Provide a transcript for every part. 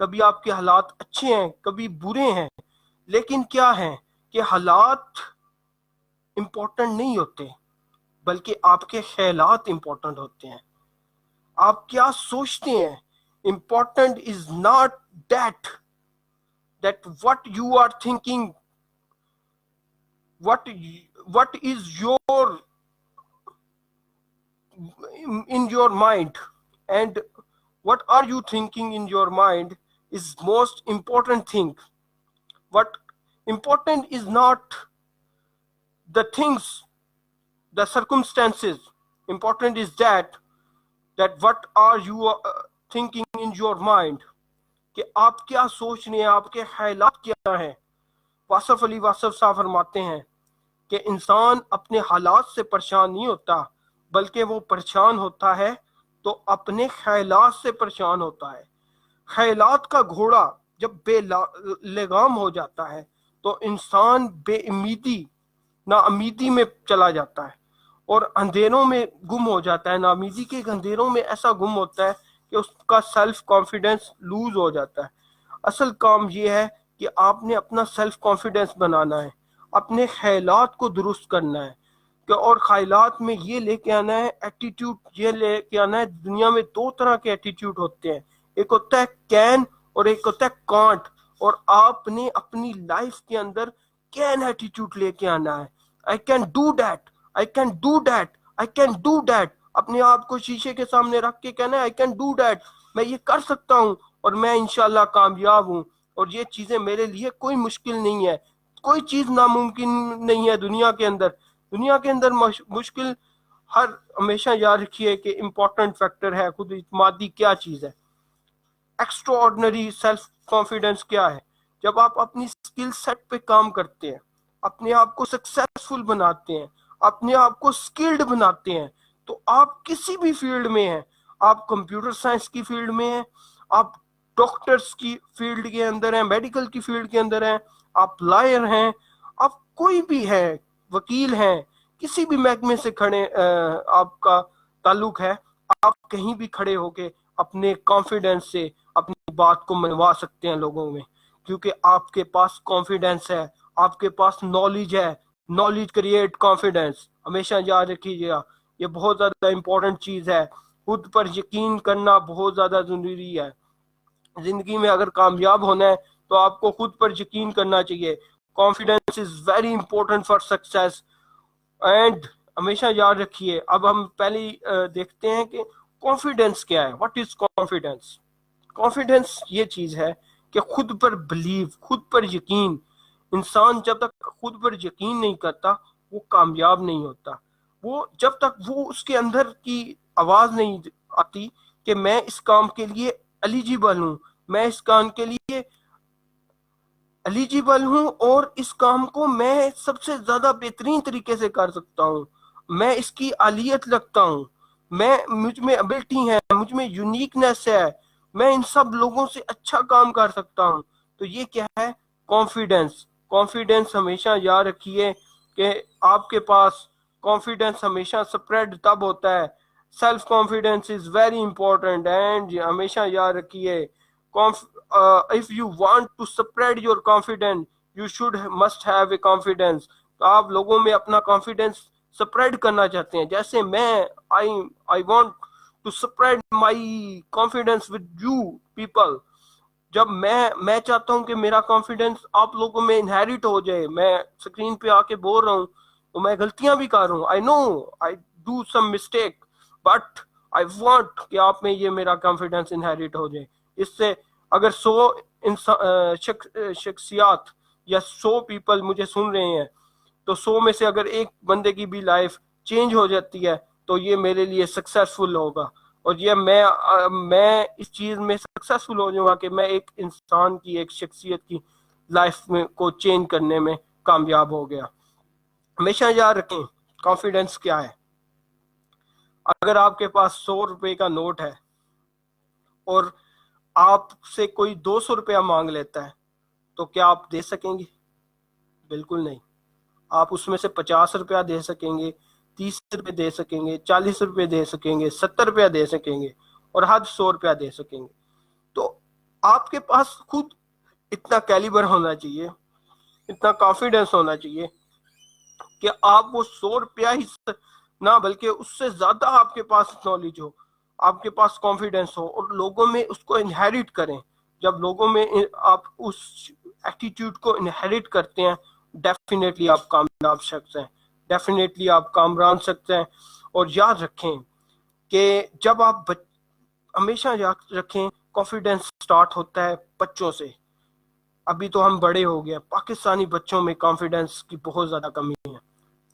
کبھی آپ کے حالات اچھے ہیں، کبھی برے ہیں، لیکن کیا ہے کہ حالات امپورٹنٹ نہیں ہوتے، بلکہ آپ کے خیالات امپورٹنٹ ہوتے ہیں. آپ کیا سوچتے ہیں. Important is not that what you are thinking, what is your in your mind, and what are you thinking in your mind is most important thing. What important is not the things, the circumstances. Important is that what are you thinking in your mind, کہ آپ کیا سوچ رہے ہیں، آپ کے خیالات کیا ہیں. واصف علی واصف صاحب فرماتے ہیں کہ انسان اپنے حالات سے پریشان نہیں ہوتا، بلکہ وہ پریشان ہوتا ہے تو اپنے خیالات سے پریشان ہوتا ہے. خیالات کا گھوڑا جب بے لگام ہو جاتا ہے تو انسان بے امیدی، نا امیدی میں چلا جاتا ہے اور اندھیروں میں گم ہو جاتا ہے. نا امیدی کے اندھیروں میں ایسا گم ہوتا ہے کہ اس کا سیلف کانفیڈنس لوز ہو جاتا ہے. اصل کام یہ ہے کہ آپ نے اپنا سیلف کانفیڈنس بنانا ہے، اپنے خیالات کو درست کرنا ہے، کہ اور خیالات میں یہ لے کے آنا ہے، ایٹیٹیوڈ یہ لے کے آنا ہے. دنیا میں دو طرح کے ایٹیٹیوڈ ہوتے ہیں، ایک ہوتا ہے کین اور ایک ہوتا ہے کانٹ. اور آپ نے اپنی لائف کے اندر کین ایٹیٹیوڈ لے کے آنا ہے. آئی can do that, I can do that, I can do that. اپنے آپ کو شیشے کے سامنے رکھ کے کہنا ہے آئی کین ڈو دیٹ، میں یہ کر سکتا ہوں اور میں انشاءاللہ کامیاب ہوں، اور یہ چیزیں میرے لیے کوئی مشکل نہیں ہے. کوئی چیز ناممکن نہیں ہے دنیا کے اندر. دنیا کے اندر مشکل ہمیشہ یاد رکھیے کہ امپورٹنٹ فیکٹر ہے خود اعتمادی. کیا چیز ہے ایکسٹرا آرڈنری سیلف کانفیڈنس؟ کیا ہے جب آپ اپنی اسکل سیٹ پہ کام کرتے ہیں، اپنے آپ کو سکسیسفل بناتے ہیں، اپنے آپ کو سکلڈ بناتے ہیں، تو آپ کسی بھی فیلڈ میں ہیں. آپ کمپیوٹر سائنس کی فیلڈ میں ہیں، آپ ڈاکٹرز کی فیلڈ کے اندر ہیں، میڈیکل کی فیلڈ کے اندر ہیں، آپ لائر ہیں، آپ کوئی بھی ہیں، وکیل ہیں، کسی بھی محکمے سے کھڑے آپ کا تعلق ہے، آپ کہیں بھی کھڑے ہو کے اپنے کانفیڈنس سے اپنی بات کو منوا سکتے ہیں لوگوں میں، کیونکہ آپ کے پاس کانفیڈنس ہے، آپ کے پاس نالج ہے. Knowledge create confidence. ہمیشہ یاد رکھیے گا یہ بہت زیادہ امپورٹنٹ چیز ہے. خود پر یقین کرنا بہت زیادہ ضروری ہے. زندگی میں اگر کامیاب ہونا ہے تو آپ کو خود پر یقین کرنا چاہیے. Confidence is very important for success. And ہمیشہ یاد رکھیے، اب ہم پہلے دیکھتے ہیں کہ کانفیڈنس کیا ہے. What is confidence? کانفیڈنس یہ چیز ہے کہ خود پر بلیو، خود پر یقین. انسان جب تک خود پر یقین نہیں کرتا وہ کامیاب نہیں ہوتا. وہ جب تک وہ اس کے اندر کی آواز نہیں آتی کہ میں اس کام کے لیے ایلیجیبل ہوں، میں اس کام کے لیے ایلیجیبل ہوں اور اس کام کو میں سب سے زیادہ بہترین طریقے سے کر سکتا ہوں، میں اس کی اہلیت رکھتا ہوں، مجھ میں ابلٹی ہے، مجھ میں یونیکنیس ہے، میں ان سب لوگوں سے اچھا کام کر سکتا ہوں. تو یہ کیا ہے؟ کانفیڈنس. کانفیڈنس ہمیشہ یاد رکھیے کہ آپ کے پاس کانفیڈنس ہمیشہ سپریڈ تب ہوتا ہے. Self confidence is very important. And ہمیشہ یاد رکھیے if you want to spread your confidence you should must have a confidence. تو آپ لوگوں میں اپنا کانفیڈنس سپریڈ کرنا چاہتے ہیں، جیسے میں I want to spread my confidence with you people. جب میں چاہتا ہوں کہ میرا کانفیڈنس آپ لوگوں میں انہیریٹ ہو جائے. میں سکرین پہ آ کے بول رہا ہوں تو میں غلطیاں بھی کر رہا ہوں، I know I do some mistake, but I want کہ آپ میں یہ میرا کانفیڈنس انہیریٹ ہو جائے. اس سے اگر 100 شخصیات یا 100 پیپل مجھے سن رہے ہیں تو 100 میں سے اگر ایک بندے کی بھی لائف چینج ہو جاتی ہے تو یہ میرے لیے سکسیسفل ہوگا. اور یہ میں اس چیز میں سکسیسفل ہو جاؤں گا کہ میں ایک انسان کی، ایک شخصیت کی لائف میں کو چینج کرنے میں کامیاب ہو گیا. ہمیشہ یاد رکھیں کانفیڈنس کیا ہے. اگر آپ کے پاس 100 روپے کا نوٹ ہے اور آپ سے کوئی 200 روپیہ مانگ لیتا ہے تو کیا آپ دے سکیں گے؟ بالکل نہیں. آپ اس میں سے 50 روپیہ دے سکیں گے، 30 روپے دے سکیں گے، 40 روپے دے سکیں گے، 70 روپیہ دے سکیں گے، اور حد 100 روپیہ دے سکیں گے. تو آپ کے پاس خود اتنا کیلیبر ہونا چاہیے، اتنا کانفیڈنس ہونا چاہیے کہ آپ وہ 100 روپیہ ہی نہ بلکہ اس سے زیادہ آپ کے پاس نالج ہو، آپ کے پاس کانفیڈنس ہو، اور لوگوں میں اس کو انہیریٹ کریں۔ جب لوگوں میں آپ اس ایٹیٹیوڈ کو انہیریٹ کرتے ہیں، ڈیفینیٹلی آپ کامیاب شخص ہیں، ڈیفینیٹلی آپ کامران شخص ہیں۔ اور یاد رکھیں کہ جب آپ ہمیشہ یاد رکھیں کانفیڈنس سٹارٹ ہوتا ہے بچوں سے۔ ابھی تو ہم بڑے ہو گئے، پاکستانی بچوں میں کانفیڈنس کی بہت زیادہ کمی ہے،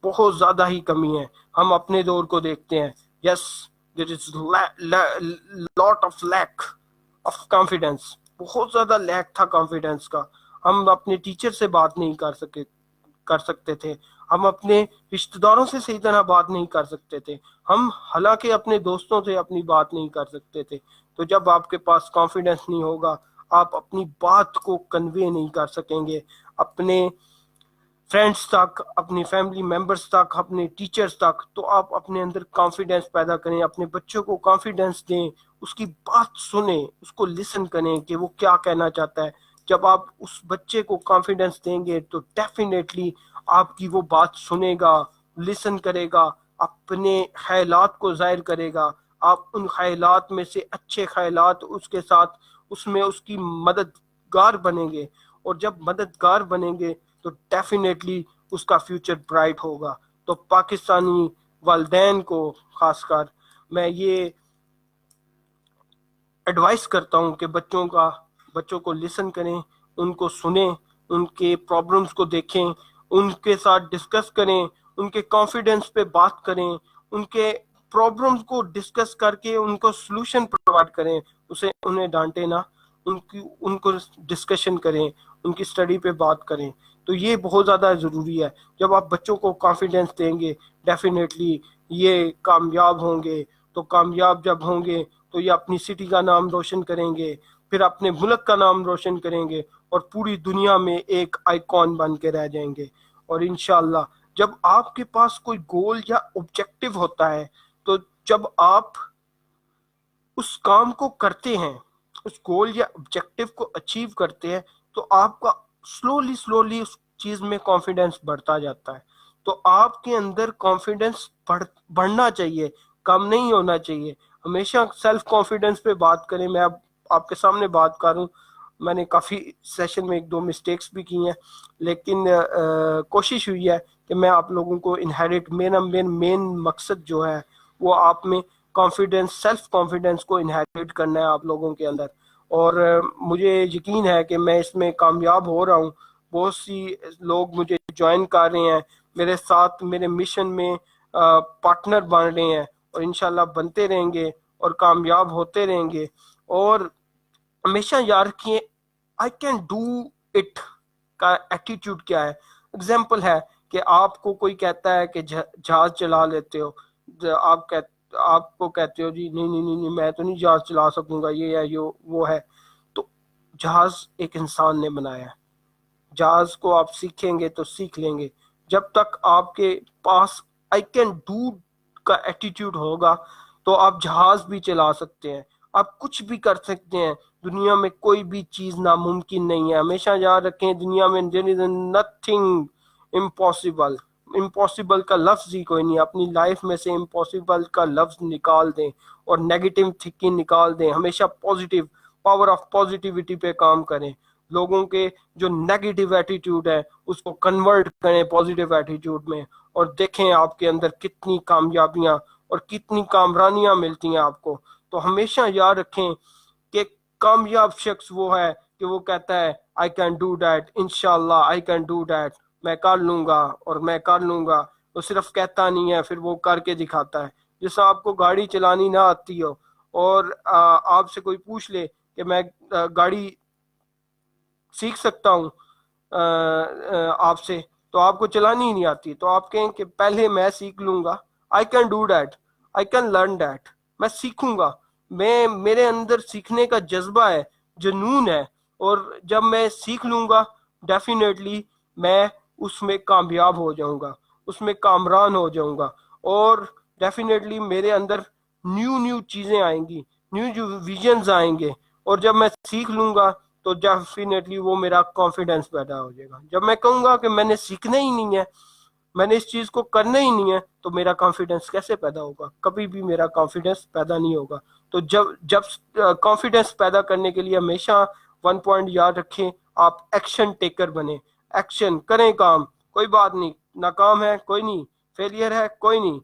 بہت زیادہ ہی کمی ہے۔ ہم اپنے دور کو دیکھتے ہیں، yes there is lot of lack of confidence, بہت زیادہ لیک تھا کانفیڈنس کا۔ ہم اپنے ٹیچر سے بات نہیں کر سکتے تھے، ہم اپنے رشتہ داروں سے صحیح طرح بات نہیں کر سکتے تھے، ہم حالانکہ اپنے دوستوں سے اپنی بات نہیں کر سکتے تھے۔ تو جب آپ کے پاس کانفیڈنس نہیں ہوگا، آپ اپنی بات کو کنوے نہیں کر سکیں گے اپنے فرینڈس تک، اپنی فیملی ممبرس تک، اپنے ٹیچرز تک۔ تو آپ اپنے اندر کانفیڈنس پیدا کریں، اپنے بچوں کو کانفیڈنس دیں، اس کی بات سنیں، اس کو لسن کریں کہ وہ کیا کہنا چاہتا ہے۔ جب آپ اس بچے کو کانفیڈنس دیں گے تو ڈیفینیٹلی آپ کی وہ بات سنے گا، لسن کرے گا، اپنے خیالات کو ظاہر کرے گا۔ آپ ان خیالات میں سے اچھے خیالات اس کے ساتھ، اس میں اس کی مددگار بنیں گے، اور جب مددگار بنیں گے تو ڈیفینیٹلی اس کا فیوچر برائٹ ہوگا۔ تو پاکستانی والدین کو خاص کر میں یہ ایڈوائس کرتا ہوں کہ بچوں کو لسن کریں، ان کو سنیں، ان کے پرابلمس کو دیکھیں، ان کے ساتھ ڈسکس کریں، ان کے کانفیڈنس پہ بات کریں، ان کے پرابلمس کو ڈسکس کر کے ان کو سلوشن پرووائڈ کریں، انہیں ڈانٹے نہ، ان کو ڈسکشن کریں، ان کی اسٹڈی پہ بات کریں۔ تو یہ بہت زیادہ ضروری ہے۔ جب آپ بچوں کو کانفیڈنس دیں گے ڈیفینیٹلی یہ کامیاب ہوں گے۔ تو کامیاب جب ہوں گے تو یہ اپنی سٹی کا نام روشن کریں گے، پھر اپنے ملک کا نام روشن کریں گے، اور پوری دنیا میں ایک آئیکن بن کے رہ جائیں گے۔ اور انشاءاللہ جب آپ کے پاس کوئی گول یا آبجیکٹو ہوتا ہے، تو جب آپ اس کام کو کرتے ہیں، اس گول یا آبجیکٹو کو اچیو کرتے ہیں، تو آپ کا سلولی اس چیز میں کانفیڈنس بڑھتا جاتا ہے۔ تو آپ کے اندر کانفیڈنس بڑھنا چاہیے، کم نہیں ہونا چاہیے۔ ہمیشہ سیلف کانفیڈنس پہ بات کریں۔ میں اب آپ کے سامنے بات کروں، میں نے کافی سیشن میں 1-2 مسٹیکس بھی کی ہیں، لیکن کوشش ہوئی ہے کہ میں آپ لوگوں کو انہیریٹ، میرا مین مقصد جو ہے وہ آپ میں کانفیڈنس، سیلف کانفیڈنس کو انہیریٹ کرنا ہے آپ لوگوں کے اندر۔ اور مجھے یقین ہے کہ میں اس میں کامیاب ہو رہا ہوں۔ بہت سی لوگ مجھے جوائن کر رہے ہیں، میرے ساتھ میرے مشن میں پارٹنر بن رہے ہیں، اور انشاءاللہ بنتے رہیں گے اور کامیاب ہوتے رہیں گے۔ اور ہمیشہ یاد رکھیے آئی کین ڈو اٹ کا ایٹیٹیوڈ کیا ہے۔ اگزامپل ہے کہ آپ کو کوئی کہتا ہے کہ جہاز چلا لیتے ہو، آپ کو کہتے ہو جی نہیں میں تو نہیں جہاز چلا سکوں گا، یہ ہے یہ وہ ہے۔ تو جہاز ایک انسان نے بنایا ہے، جہاز کو آپ سیکھیں گے تو سیکھ لیں گے۔ جب تک آپ کے پاس آئی کین ڈو کا ایٹیٹیوڈ ہوگا تو آپ جہاز بھی چلا سکتے ہیں، آپ کچھ بھی کر سکتے ہیں۔ دنیا میں کوئی بھی چیز ناممکن نہیں ہے۔ ہمیشہ یاد رکھیں دنیا میں there is nothing impossible، impossible کا لفظ ہی کوئی نہیں۔ اپنی لائف میں سے امپاسبل کا لفظ نکال دیں اور نیگیٹو تھنکنگ نکال دیں۔ ہمیشہ پازیٹیو، پاور آف پازیٹیوٹی پہ کام کریں۔ لوگوں کے جو نیگیٹو ایٹیٹیوڈ ہے اس کو کنورٹ کریں پازیٹیو ایٹیٹیوڈ میں، اور دیکھیں آپ کے اندر کتنی کامیابیاں اور کتنی کامرانیاں ملتی ہیں آپ کو۔ تو ہمیشہ یاد رکھیں کہ کامیاب شخص وہ ہے کہ وہ کہتا ہے آئی کین ڈو دیٹ، انشاءاللہ آئی کین ڈو دیٹ، میں کر لوں گا اور میں کر لوں گا۔ وہ صرف کہتا نہیں ہے، پھر وہ کر کے دکھاتا ہے۔ جیسا آپ کو گاڑی چلانی نہ آتی ہو اور آپ سے کوئی پوچھ لے کہ میں گاڑی سیکھ سکتا ہوں آپ سے، تو آپ کو چلانی ہی نہیں آتی، تو آپ کہیں کہ پہلے میں سیکھ لوں گا، I can do that, I can learn that, میں سیکھوں گا۔ میرے اندر سیکھنے کا جذبہ ہے، جنون ہے، اور جب میں سیکھ لوں گا ڈیفینیٹلی میں اس میں کامیاب ہو جاؤں گا، اس میں کامران ہو جاؤں گا، اور ڈیفینیٹلی میرے اندر نیو چیزیں آئیں گی، نیو ویژنز آئیں گے، اور جب میں سیکھ لوں گا تو ڈیفینیٹلی وہ میرا کانفیڈنس پیدا ہو جائے گا. جب میں کہوں گا کہ میں نے سیکھنا ہی نہیں ہے، میں نے اس چیز کو کرنا ہی نہیں ہے، تو میرا کانفیڈنس کیسے پیدا ہوگا؟ کبھی بھی میرا کانفیڈنس پیدا نہیں ہوگا. تو جب کانفیڈنس پیدا کرنے کے لیے ہمیشہ ون پوائنٹ یاد رکھیں، آپ ایکشن ٹیکر بنیں، ایکشن کریں کام. کوئی بات نہیں، ناکام ہے کوئی نہیں، فیلئر ہے کوئی نہیں.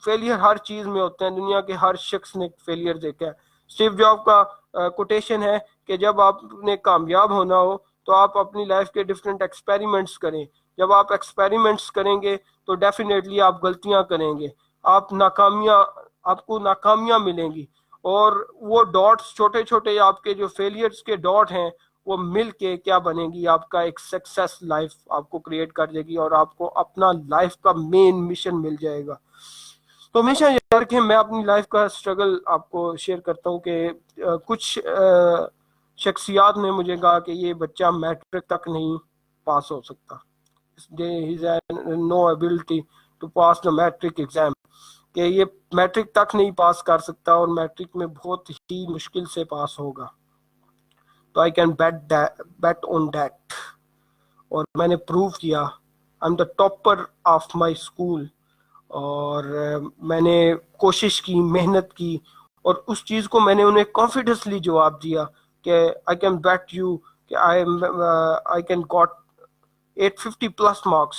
فیلئر ہر چیز میں ہوتے ہیں، دنیا کے ہر شخص نے فیلئر دیکھا ہے. اسٹیو جاب کا کوٹیشن ہے کہ جب آپ نے کامیاب ہونا ہو تو آپ اپنی لائف کے ڈفرینٹ ایکسپیریمنٹس کریں. جب آپ ایکسپیریمنٹس کریں گے تو ڈیفینیٹلی آپ غلطیاں کریں گے، آپ کو ناکامیاں ملیں گی، اور وہ ڈاٹس چھوٹے چھوٹے آپ کے جو فیلئرس کے ڈاٹ ہیں وہ مل کے کیا بنے گی؟ آپ کا ایک سکسیس لائف آپ کو کریٹ کر دے گی، اور آپ کو اپنا لائف کا مین مشن مل جائے گا. تو ہمیشہ یاد رکھیں، میں اپنی لائف کا اسٹرگل آپ کو شیئر کرتا ہوں کہ کچھ شخصیات نے مجھے کہا کہ یہ بچہ میٹرک تک نہیں پاس ہو سکتا، no ability to pass the matric exam, کہ یہ میٹرک تک نہیں پاس کر سکتا اور میٹرک میں بہت ہی مشکل سے پاس ہوگا. تو I can bet on that, اور میں نے پروو کیا. I am the topper of my school, اور میں نے کوشش کی، محنت کی، اور اس چیز کو میں نے انہیں کانفیڈنسلی جواب دیا کہ آئی کین بیٹ یو کہ I can got 850 plus marks,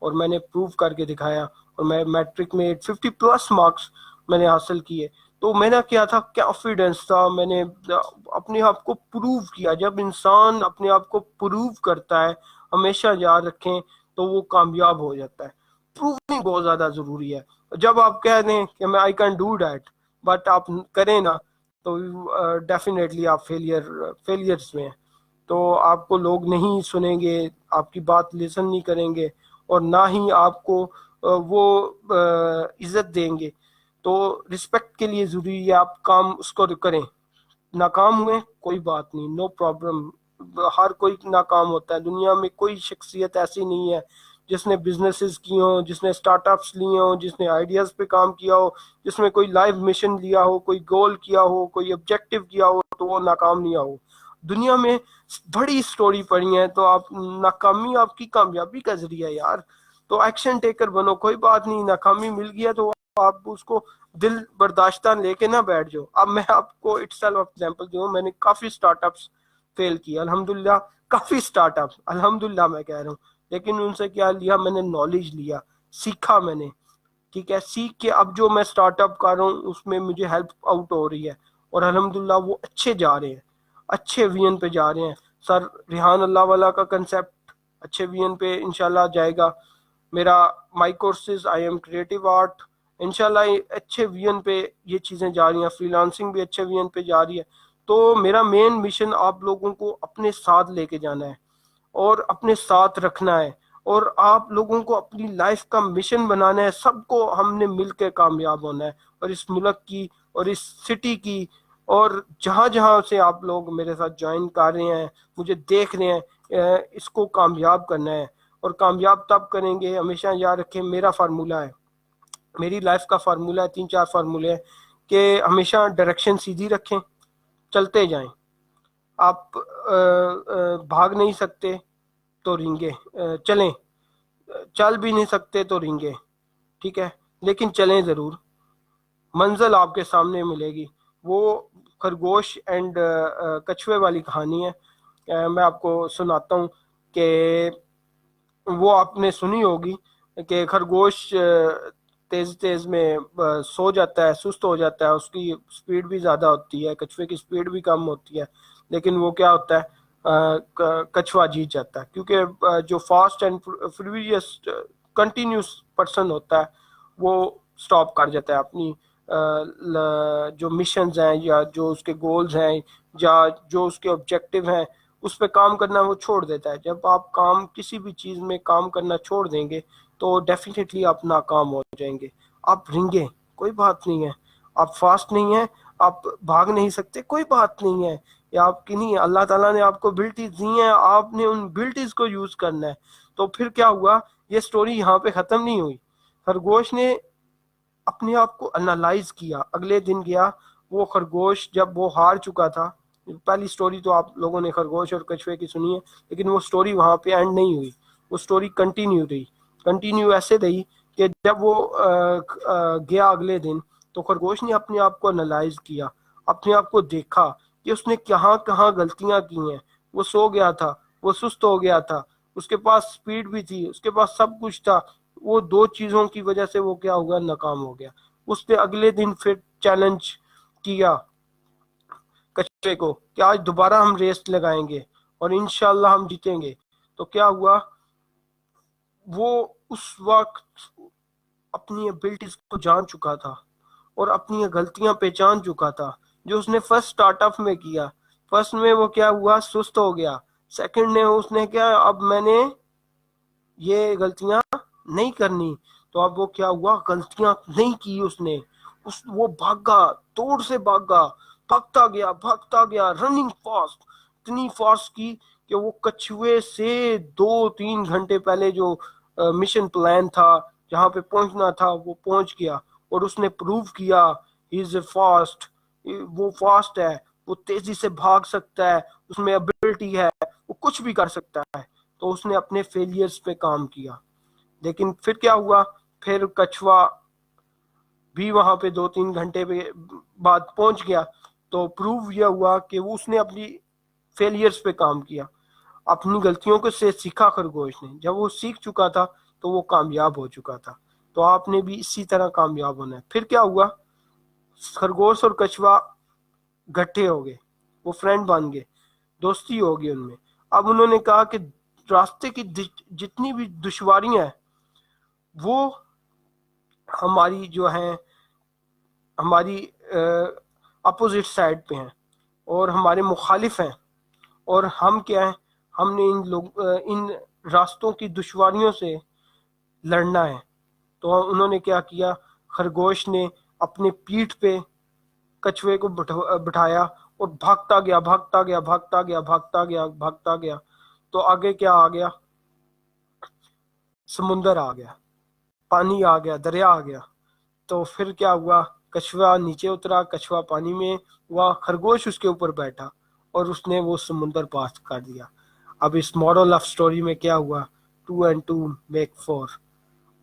اور میں نے پروو کر کے دکھایا، اور میں میٹرک میں 850 پلس مارکس میں نے حاصل کیے. تو میں نے کیا تھا، کانفیڈنس تھا، میں نے اپنے آپ کو پروو کیا. جب انسان اپنے آپ کو پروو کرتا ہے، ہمیشہ یاد رکھیں، تو وہ کامیاب ہو جاتا ہے. پروونگ بہت زیادہ ضروری ہے. جب آپ کہہ دیں کہ میں آئی کین ڈو دیٹ بٹ آپ کریں نا، تو ڈیفینیٹلی آپ فیلئرس میں ہیں. تو آپ کو لوگ نہیں سنیں گے، آپ کی بات لسن نہیں کریں گے، اور نہ ہی آپ کو وہ عزت دیں گے. تو رسپیکٹ کے لیے ضروری ہے آپ کام اس کو کریں. ناکام ہوئے کوئی بات نہیں، نو پرابلم، ہر کوئی ناکام ہوتا ہے. دنیا میں کوئی شخصیت ایسی نہیں ہے جس نے بزنسز کی ہوں، جس نے سٹارٹ اپس لیے ہوں، جس نے آئیڈیاز پہ کام کیا ہو، جس میں کوئی لائف مشن لیا ہو، کوئی گول کیا ہو، کوئی آبجیکٹو کیا ہو، تو وہ ناکام نہیں ہو. دنیا میں بڑی سٹوری پڑھی ہیں، تو آپ ناکامی آپ کی کامیابی کا ذریعہ ہے یار. تو ایکشن ٹیکر بنو، کوئی بات نہیں، ناکامی مل گیا تو آپ اس کو دل برداشتہ لے کے نہ بیٹھ جاؤ. اب میں آپ کو اٹسیلف ایگزامپل دوں، میں نے کافی سٹارٹ اپس فیل کیا الحمدللہ، کافی سٹارٹ اپ الحمدللہ میں کہہ رہا ہوں. لیکن ان سے کیا لیا میں نے؟ نالج لیا، سیکھا میں نے. ٹھیک ہے، سیکھ کے اب جو میں سٹارٹ اپ کر رہا ہوں اس میں مجھے ہیلپ آؤٹ ہو رہی ہے، اور الحمدللہ وہ اچھے جا رہے ہیں، اچھے وین پہ جا رہے ہیں. سر ریحان اللہ والا کا کنسیپٹ اچھے وین پہ انشاءاللہ جائے گا. میرا my courses I am creative art انشاءاللہ اچھے وین پہ یہ چیزیں جا رہی ہیں. فری لانسنگ بھی اچھے وین پہ جا رہی ہے. تو میرا مین مشن آپ لوگوں کو اپنے ساتھ لے کے جانا ہے، اور اپنے ساتھ رکھنا ہے، اور آپ لوگوں کو اپنی لائف کا مشن بنانا ہے. سب کو ہم نے مل کے کامیاب ہونا ہے، اور اس ملک کی اور اس سٹی کی، اور جہاں جہاں سے آپ لوگ میرے ساتھ جوائن کر رہے ہیں، مجھے دیکھ رہے ہیں، اس کو کامیاب کرنا ہے. اور کامیاب تب کریں گے، ہمیشہ یاد رکھیں میرا فارمولہ ہے، میری لائف کا فارمولہ ہے، 3-4 فارمولے ہیں کہ ہمیشہ ڈائریکشن سیدھی رکھیں، چلتے جائیں. آپ بھاگ نہیں سکتے تو رینگے چلیں، چل بھی نہیں سکتے تو رینگے، ٹھیک ہے، لیکن چلیں ضرور. منزل آپ کے سامنے ملے گی. وہ خرگوش اینڈ کچھوے والی کہانی ہے، میں آپ کو سناتا ہوں کہ وہ آپ نے سنی ہوگی کہ خرگوش تیز تیز میں سو جاتا ہے، سست ہو جاتا ہے، اس کی سپیڈ بھی زیادہ ہوتی ہے، کچھوے کی سپیڈ بھی کم ہوتی ہے، لیکن وہ کیا ہوتا ہے، کچھوا جیت جاتا ہے. کیونکہ جو فاسٹ اینڈ فریوریس کنٹینیوس پرسن ہوتا ہے وہ سٹاپ کر جاتا ہے اپنی جو مشنز ہیں، یا جو اس کے گولز ہیں، یا جو اس کے آبجیکٹیو ہیں، اس پہ کام کرنا وہ چھوڑ دیتا ہے. جب آپ کسی بھی چیز میں کام کرنا چھوڑ دیں گے تو ڈیفینیٹلی آپ ناکام ہو جائیں گے. آپ رنگیں، کوئی بات نہیں ہے. آپ فاسٹ نہیں ہیں، آپ بھاگ نہیں سکتے، کوئی بات نہیں ہے. یہ آپ کی نہیں ہے، اللہ تعالیٰ نے آپ کو ابلٹیز دی ہیں، آپ نے ان ابلٹیز کو یوز کرنا ہے. تو پھر کیا ہوا، یہ سٹوری یہاں پہ ختم نہیں ہوئی. خرگوش نے اپنے آپ کو انالائز کیا. اگلے دن گیا وہ خرگوش، جب وہ ہار چکا تھا پہلی سٹوری تو آپ لوگوں نے خرگوش اور کچھوے کی سنی ہے، لیکن وہ سٹوری وہاں پہ اینڈ نہیں ہوئی، وہ سٹوری کنٹینیو ایسے رہی کہ جب وہ گیا اگلے دن تو خرگوش نے اپنے آپ کو انالائز کیا، اپنے آپ کو دیکھا کہ اس نے کہاں کہاں غلطیاں کی ہیں۔ وہ سو گیا تھا، وہ سست ہو گیا تھا، اس کے پاس سپیڈ بھی تھی، اس کے پاس سب کچھ تھا، وہ دو چیزوں کی وجہ سے وہ کیا ہوا، ناکام ہو گیا۔ اس نے اگلے دن پھر چیلنج کیا کچرے کو کہ آج دوبارہ ہم ریس لگائیں گے اور انشاءاللہ ہم جیتیں گے۔ تو کیا ہوا، وہ اس وقت اپنی ابیلٹیز کو جان چکا تھا اور اپنی غلطیاں پہچان چکا تھا جو اس نے فرسٹ سٹارٹ اپ میں کیا۔ فرسٹ میں وہ کیا ہوا، سست ہو گیا۔ سیکنڈ نے اس نے کیا، اب میں نے یہ غلطیاں نہیں کرنی، تو اب وہ کیا ہوا، غلطیاں نہیں کی اس نے، وہ بھاگا، توڑ سے بھاگا، بھاگتا گیا رننگ فاسٹ، اتنی فاسٹ کی کہ وہ کچھوے سے 2-3 گھنٹے پہلے جو مشن پلان تھا، جہاں پہ پہنچنا تھا، وہ پہنچ گیا۔ اور اس نے پروو کیا ہی از فاسٹ، وہ فاسٹ ہے، وہ تیزی سے بھاگ سکتا ہے، اس میں ابیلٹی ہے، وہ کچھ بھی کر سکتا ہے۔ تو اس نے اپنے فیلیئرز پہ کام کیا۔ لیکن پھر کیا ہوا، پھر کچھوا بھی وہاں پہ 2-3 گھنٹے بعد پہنچ گیا، تو پروو یہ ہوا کہ اس نے اپنی فیلیئرز پہ کام کیا، اپنی غلطیوں کو سے سیکھا خرگوش نے۔ جب وہ سیکھ چکا تھا تو وہ کامیاب ہو چکا تھا۔ تو آپ نے بھی اسی طرح کامیاب ہونا ہے۔ پھر کیا ہوا، خرگوش اور کچھوا گٹھے ہو گئے، وہ فرینڈ بن گئے، دوستی ہو گئی ان میں۔ اب انہوں نے کہا کہ راستے کی جتنی بھی دشواریاں ہیں وہ ہماری جو ہیں، ہماری اپوزٹ سائڈ پہ ہیں اور ہمارے مخالف ہیں، اور ہم کیا ہیں، ہم نے ان راستوں کی دشواریوں سے لڑنا ہے۔ تو انہوں نے کیا کیا، خرگوش نے اپنے پیٹھ پہ کچھوے کو بٹھایا اور بھاگتا گیا۔ تو آگے کیا آ گیا، سمندر آ گیا، پانی آ گیا، دریا آ گیا۔ تو پھر کیا ہوا، کچھوا نیچے اترا، کچھوا پانی میں ہوا، خرگوش اس کے اوپر بیٹھا اور اس نے وہ سمندر پاس کر دیا۔ اب اس مورل آف سٹوری میں کیا ہوا، 2 and 2 make 4۔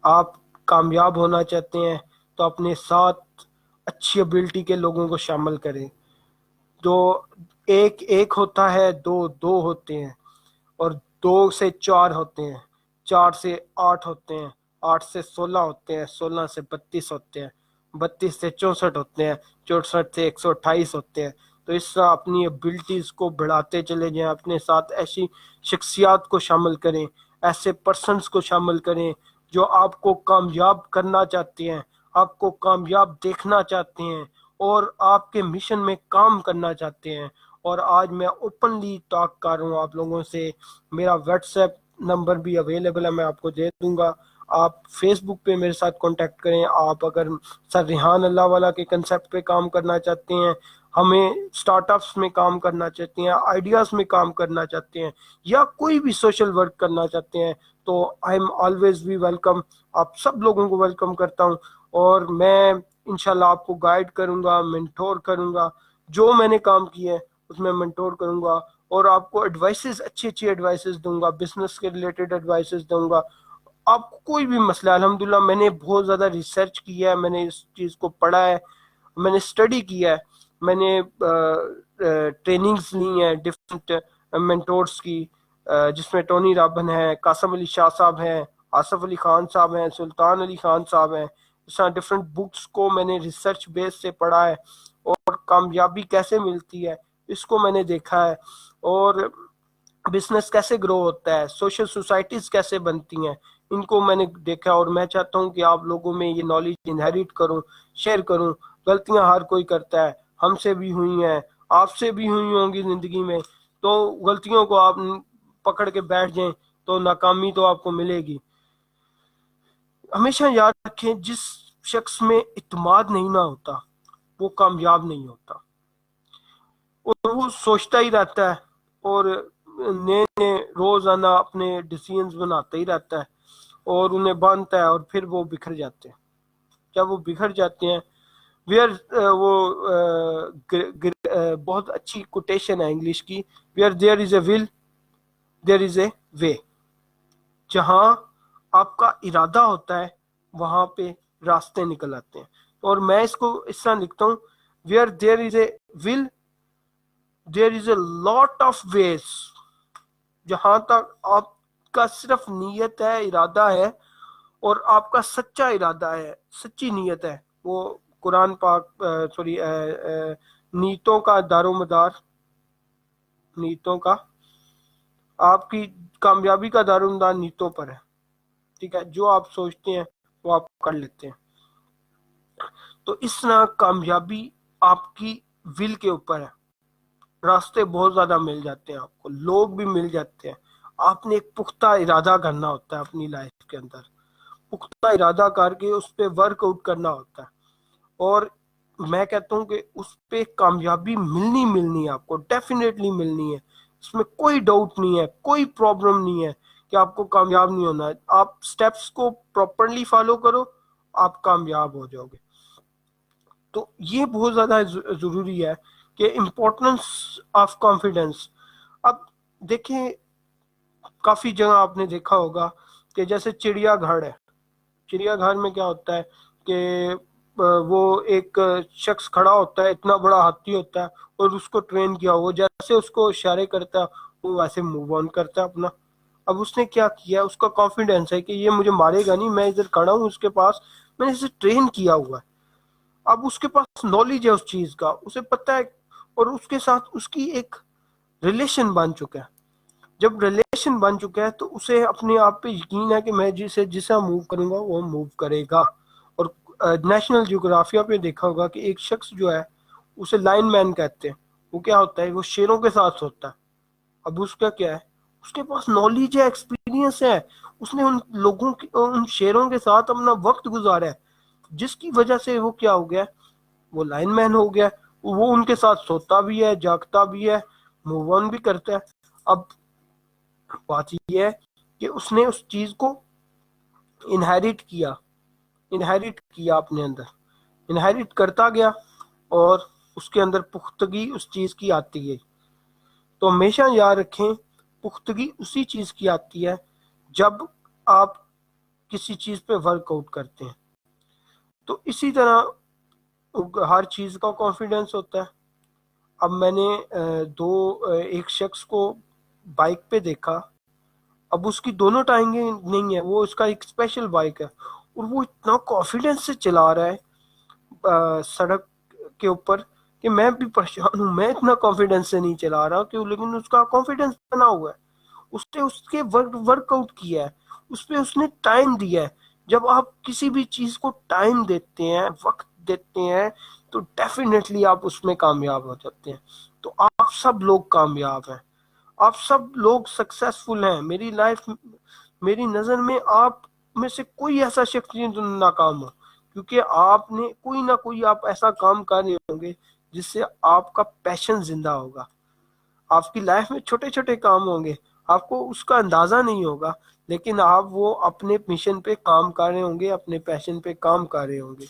آپ کامیاب ہونا چاہتے ہیں تو اپنے ساتھ اچھی ابیلٹی کے لوگوں کو شامل کریں۔ جو ایک ہوتا ہے، دو ہوتے ہیں، اور 2 سے 4 ہوتے ہیں، 4 سے 8 ہوتے ہیں، 8 سے 16 ہوتے ہیں، 16 سے 32 ہوتے ہیں، 32 سے 64 ہوتے ہیں، 64 سے 128 ہوتے ہیں۔ تو اس طرح اپنی ابیلٹیز کو بڑھاتے چلے جائیں، اپنے ساتھ ایسی شخصیات کو شامل کریں، ایسے پرسنز کو شامل کریں جو آپ کو کامیاب کرنا چاہتے ہیں، آپ کو کامیاب دیکھنا چاہتے ہیں اور آپ کے مشن میں کام کرنا چاہتے ہیں۔ اور آج میں اوپنلی ٹاک کر رہا ہوں آپ لوگوں سے، میرا واٹس ایپ نمبر بھی اویلیبل ہے، میں آپ کو دے دوں گا، آپ فیس بک پہ میرے ساتھ کانٹیکٹ کریں۔ آپ اگر سر ریحان اللہ والا کے کنسیپٹ پہ کام کرنا چاہتے ہیں، ہمیں سٹارٹ اپس میں کام کرنا چاہتے ہیں، آئیڈیاز میں کام کرنا چاہتے ہیں، یا کوئی بھی سوشل ورک کرنا چاہتے ہیں، تو I am always be welcome. آپ سب لوگوں کو ویلکم کرتا ہوں، اور میں انشاءاللہ آپ کو گائیڈ کروں گا، مینٹور کروں گا، جو میں نے کام کیے ہیں اس میں مینٹور کروں گا، اور آپ کو ایڈوائسز، اچھی ایڈوائسز دوں گا، بزنس کے ریلیٹڈ ایڈوائسز دوں گا۔ آپ کو کوئی بھی مسئلہ، الحمدللہ میں نے بہت زیادہ ریسرچ کیا ہے، میں نے اس چیز کو پڑھا ہے، میں نے اسٹڈی کیا ہے، میں نے ٹریننگز لی ہیں ڈفرینٹ مینٹورس کی، جس میں ٹونی رابن ہے، قاسم علی شاہ صاحب ہیں، آصف علی خان صاحب ہیں، سلطان علی خان صاحب ہیں۔ اس طرح ڈفرینٹ بکس کو میں نے ریسرچ بیس سے پڑھا ہے، اور کامیابی کیسے ملتی ہے اس کو میں نے دیکھا ہے، اور بزنس کیسے گرو ہوتا ہے، سوشل سوسائٹیز کیسے بنتی ہیں، ان کو میں نے دیکھا، اور میں چاہتا ہوں کہ آپ لوگوں میں یہ نالج انہیریٹ کروں، شیئر کروں۔ غلطیاں ہر کوئی کرتا ہے، ہم سے بھی ہوئی ہیں، آپ سے بھی ہوئی ہوں گی زندگی میں، تو غلطیوں کو آپ پکڑ کے بیٹھ جائیں تو ناکامی تو آپ کو ملے گی۔ ہمیشہ یاد رکھیں، جس شخص میں اعتماد نہیں نہ ہوتا وہ کامیاب نہیں ہوتا، اور وہ سوچتا ہی رہتا ہے اور نئے نئے روزانہ اپنے ڈیسیژنز بناتا ہی رہتا ہے اور انہیں باندھتا ہے، اور پھر وہ بکھر جاتے ہیں۔ جب وہ بکھر جاتے ہیں، ویئر وہ بہت اچھی کوٹیشن ہے انگلش کی، ویئر دیر از اے ول دیر از اے وے. جہاں آپ کا ارادہ ہوتا ہے وہاں پہ راستے نکل آتے ہیں. اور میں اس کو اس طرح لکھتا ہوں، where there is a will there is a lot of ways. جہاں تک آپ کا صرف نیت ہے، ارادہ ہے، اور آپ کا سچا ارادہ ہے، سچی نیت ہے، وہ قرآن پاک سوری نیتوں کا دار و مدار، نیتوں کا، آپ کی کامیابی کا دار و مدار نیتوں پر ہے. ٹھیک ہے، جو آپ سوچتے ہیں وہ آپ کر لیتے ہیں. تو اس طرح کامیابی آپ کی ول کے اوپر ہے. راستے بہت زیادہ مل جاتے ہیں، آپ کو لوگ بھی مل جاتے ہیں. آپ نے ایک پختہ ارادہ کرنا ہوتا ہے اپنی لائف کے اندر، پختہ ارادہ کر کے اس پہ ورک آؤٹ کرنا ہوتا ہے. اور میں کہتا ہوں کہ اس پہ کامیابی ملنی ہے، آپ کو ڈیفینیٹلی ملنی ہے. اس میں کوئی ڈاؤٹ نہیں ہے، کوئی پرابلم نہیں ہے کہ آپ کو کامیاب نہیں ہونا ہے. آپ سٹیپس کو پراپرلی فالو کرو، آپ کامیاب ہو جاؤ گے. تو یہ بہت زیادہ ضروری ہے کہ امپورٹنس آف کانفیڈنس. اب دیکھیں، کافی جگہ آپ نے دیکھا ہوگا کہ جیسے چڑیا گھر ہے. چڑیا گھر میں کیا ہوتا ہے کہ وہ ایک شخص کھڑا ہوتا ہے، اتنا بڑا ہاتھی ہوتا ہے، اور اس کو ٹرین کیا ہوا، جیسے اس کو اشارے کرتا ہے وہ ویسے موو آن کرتا ہے اپنا. اب اس نے کیا کیا، اس کا کانفیڈینس ہے کہ یہ مجھے مارے گا نہیں، میں ادھر کھڑا ہوں اس کے پاس، میں نے اسے ٹرین کیا ہوا ہے. اب اس کے پاس نالج ہے اس چیز کا، اسے پتہ ہے، اور اس کے ساتھ اس کی ایک ریلیشن بن چکا ہے. جب ریلیشن بن چکا ہے تو اسے اپنے آپ پہ یقین ہے کہ میں جسا موو کروں گا وہ موو کرے گا. اور نیشنل جغرافیہ پہ دیکھا ہوگا کہ ایک شخص جو ہے اسے لائن مین کہتے ہیں. وہ کیا ہوتا ہے، وہ شیروں کے ساتھ ہوتا ہے. اب اس کا کیا ہے، اس کے پاس نالج ہے، ایکسپیرینس ہے، اس نے ان لوگوں کی، ان شیروں کے ساتھ اپنا وقت گزارا ہے، جس کی وجہ سے وہ کیا ہو گیا، وہ لائن مین ہو گیا. وہ ان کے ساتھ سوتا بھی ہے، جاگتا بھی ہے، موو آن بھی کرتا ہے. اب بات یہ ہے کہ اس نے اس چیز کو انہیریٹ کیا اپنے اندر، انہیریٹ کرتا گیا، اور اس کے اندر پختگی اس چیز کی آتی گئی. تو ہمیشہ یاد رکھیں، پختگی اسی چیز کی آتی ہے جب آپ کسی چیز پہ ورک آؤٹ کرتے ہیں. تو اسی طرح ہر چیز کا کانفیڈنس ہوتا ہے. اب میں نے ایک شخص کو بائک پہ دیکھا. اب اس کی دونوں ٹائنگیں نہیں ہے، وہ اس کا ایک اسپیشل بائک ہے، اور وہ اتنا کانفیڈنس سے چلا رہا ہے سڑک کے اوپر کہ میں بھی پریشان ہوں. میں اتنا کانفیڈنس سے نہیں چلا رہا کہ، لیکن اس کا کانفیڈنس بنا ہوا ہے. اس نے اس کے ورک آؤٹ کیا ہے، اس پہ اس نے ٹائم دیا ہے. جب آپ کسی بھی چیز کو ٹائم دیتے ہیں، وقت دیتے ہیں، تو ڈیفینیٹلی آپ اس میں کامیاب ہو جاتے ہیں. تو آپ سب لوگ کامیاب ہیں، آپ سب لوگ سکسیسفل ہیں. میری نظر میں آپ میں سے کوئی ایسا شخص نہیں جو ناکام ہو، کیونکہ آپ نے کوئی نہ کوئی آپ ایسا کام کر رہے ہوں گے جس سے آپ کا پیشن زندہ ہوگا. آپ کی لائف میں چھوٹے چھوٹے کام ہوں گے، آپ کو اس کا اندازہ نہیں ہوگا، لیکن آپ وہ اپنے مشن پہ کام کر رہے ہوں گے، اپنے پیشن پہ کام کر رہے ہوں گے.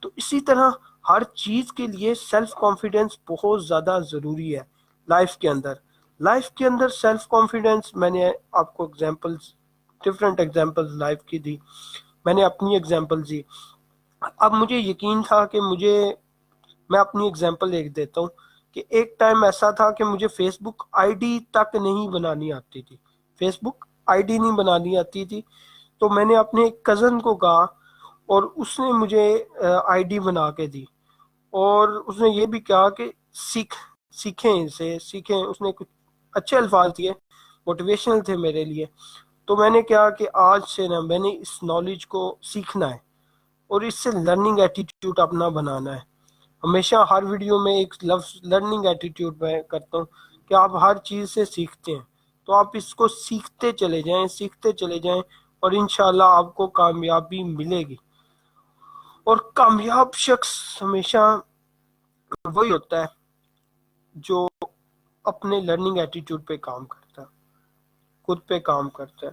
تو اسی طرح ہر چیز کے لیے سیلف کانفیڈنس بہت زیادہ ضروری ہے. لائف کے اندر سیلف کانفیڈنس، میں نے آپ کو ڈفرینٹ ایگزامپلز لائف کی دی، میں نے اپنی ایگزامپل دی. اب مجھے یقین تھا کہ میں اپنی ایگزامپل ایک دیتا ہوں کہ ایک ٹائم ایسا تھا کہ مجھے فیس بک آئی ڈی تک نہیں بنانی آتی تھی. فیس بک آئی ڈی نہیں بنانی آتی تھی. تو میں نے اپنے ایک کزن کو کہا، اور اس نے مجھے آئی ڈی بنا کے دی، اور اس نے یہ بھی کہا کہ سیکھیں. اس نے کچھ اچھے الفاظ دیے، موٹیویشنل تھے میرے لیے. تو میں نے کہا کہ آج سے نا میں نے اس نالج کو سیکھنا ہے، اور اس سے لرننگ ایٹیٹیوڈ اپنا بنانا ہے. ہمیشہ ہر ویڈیو میں ایک لفظ لرننگ ایٹیٹیوڈ میں کرتا ہوں کہ آپ ہر چیز سے سیکھتے ہیں. تو آپ اس کو سیکھتے چلے جائیں، اور انشاءاللہ آپ کو کامیابی ملے گی. اور کامیاب شخص ہمیشہ وہی ہوتا ہے جو اپنے لرننگ ایٹیٹیوڈ پہ کام کرتا ہے، خود پہ کام کرتا ہے.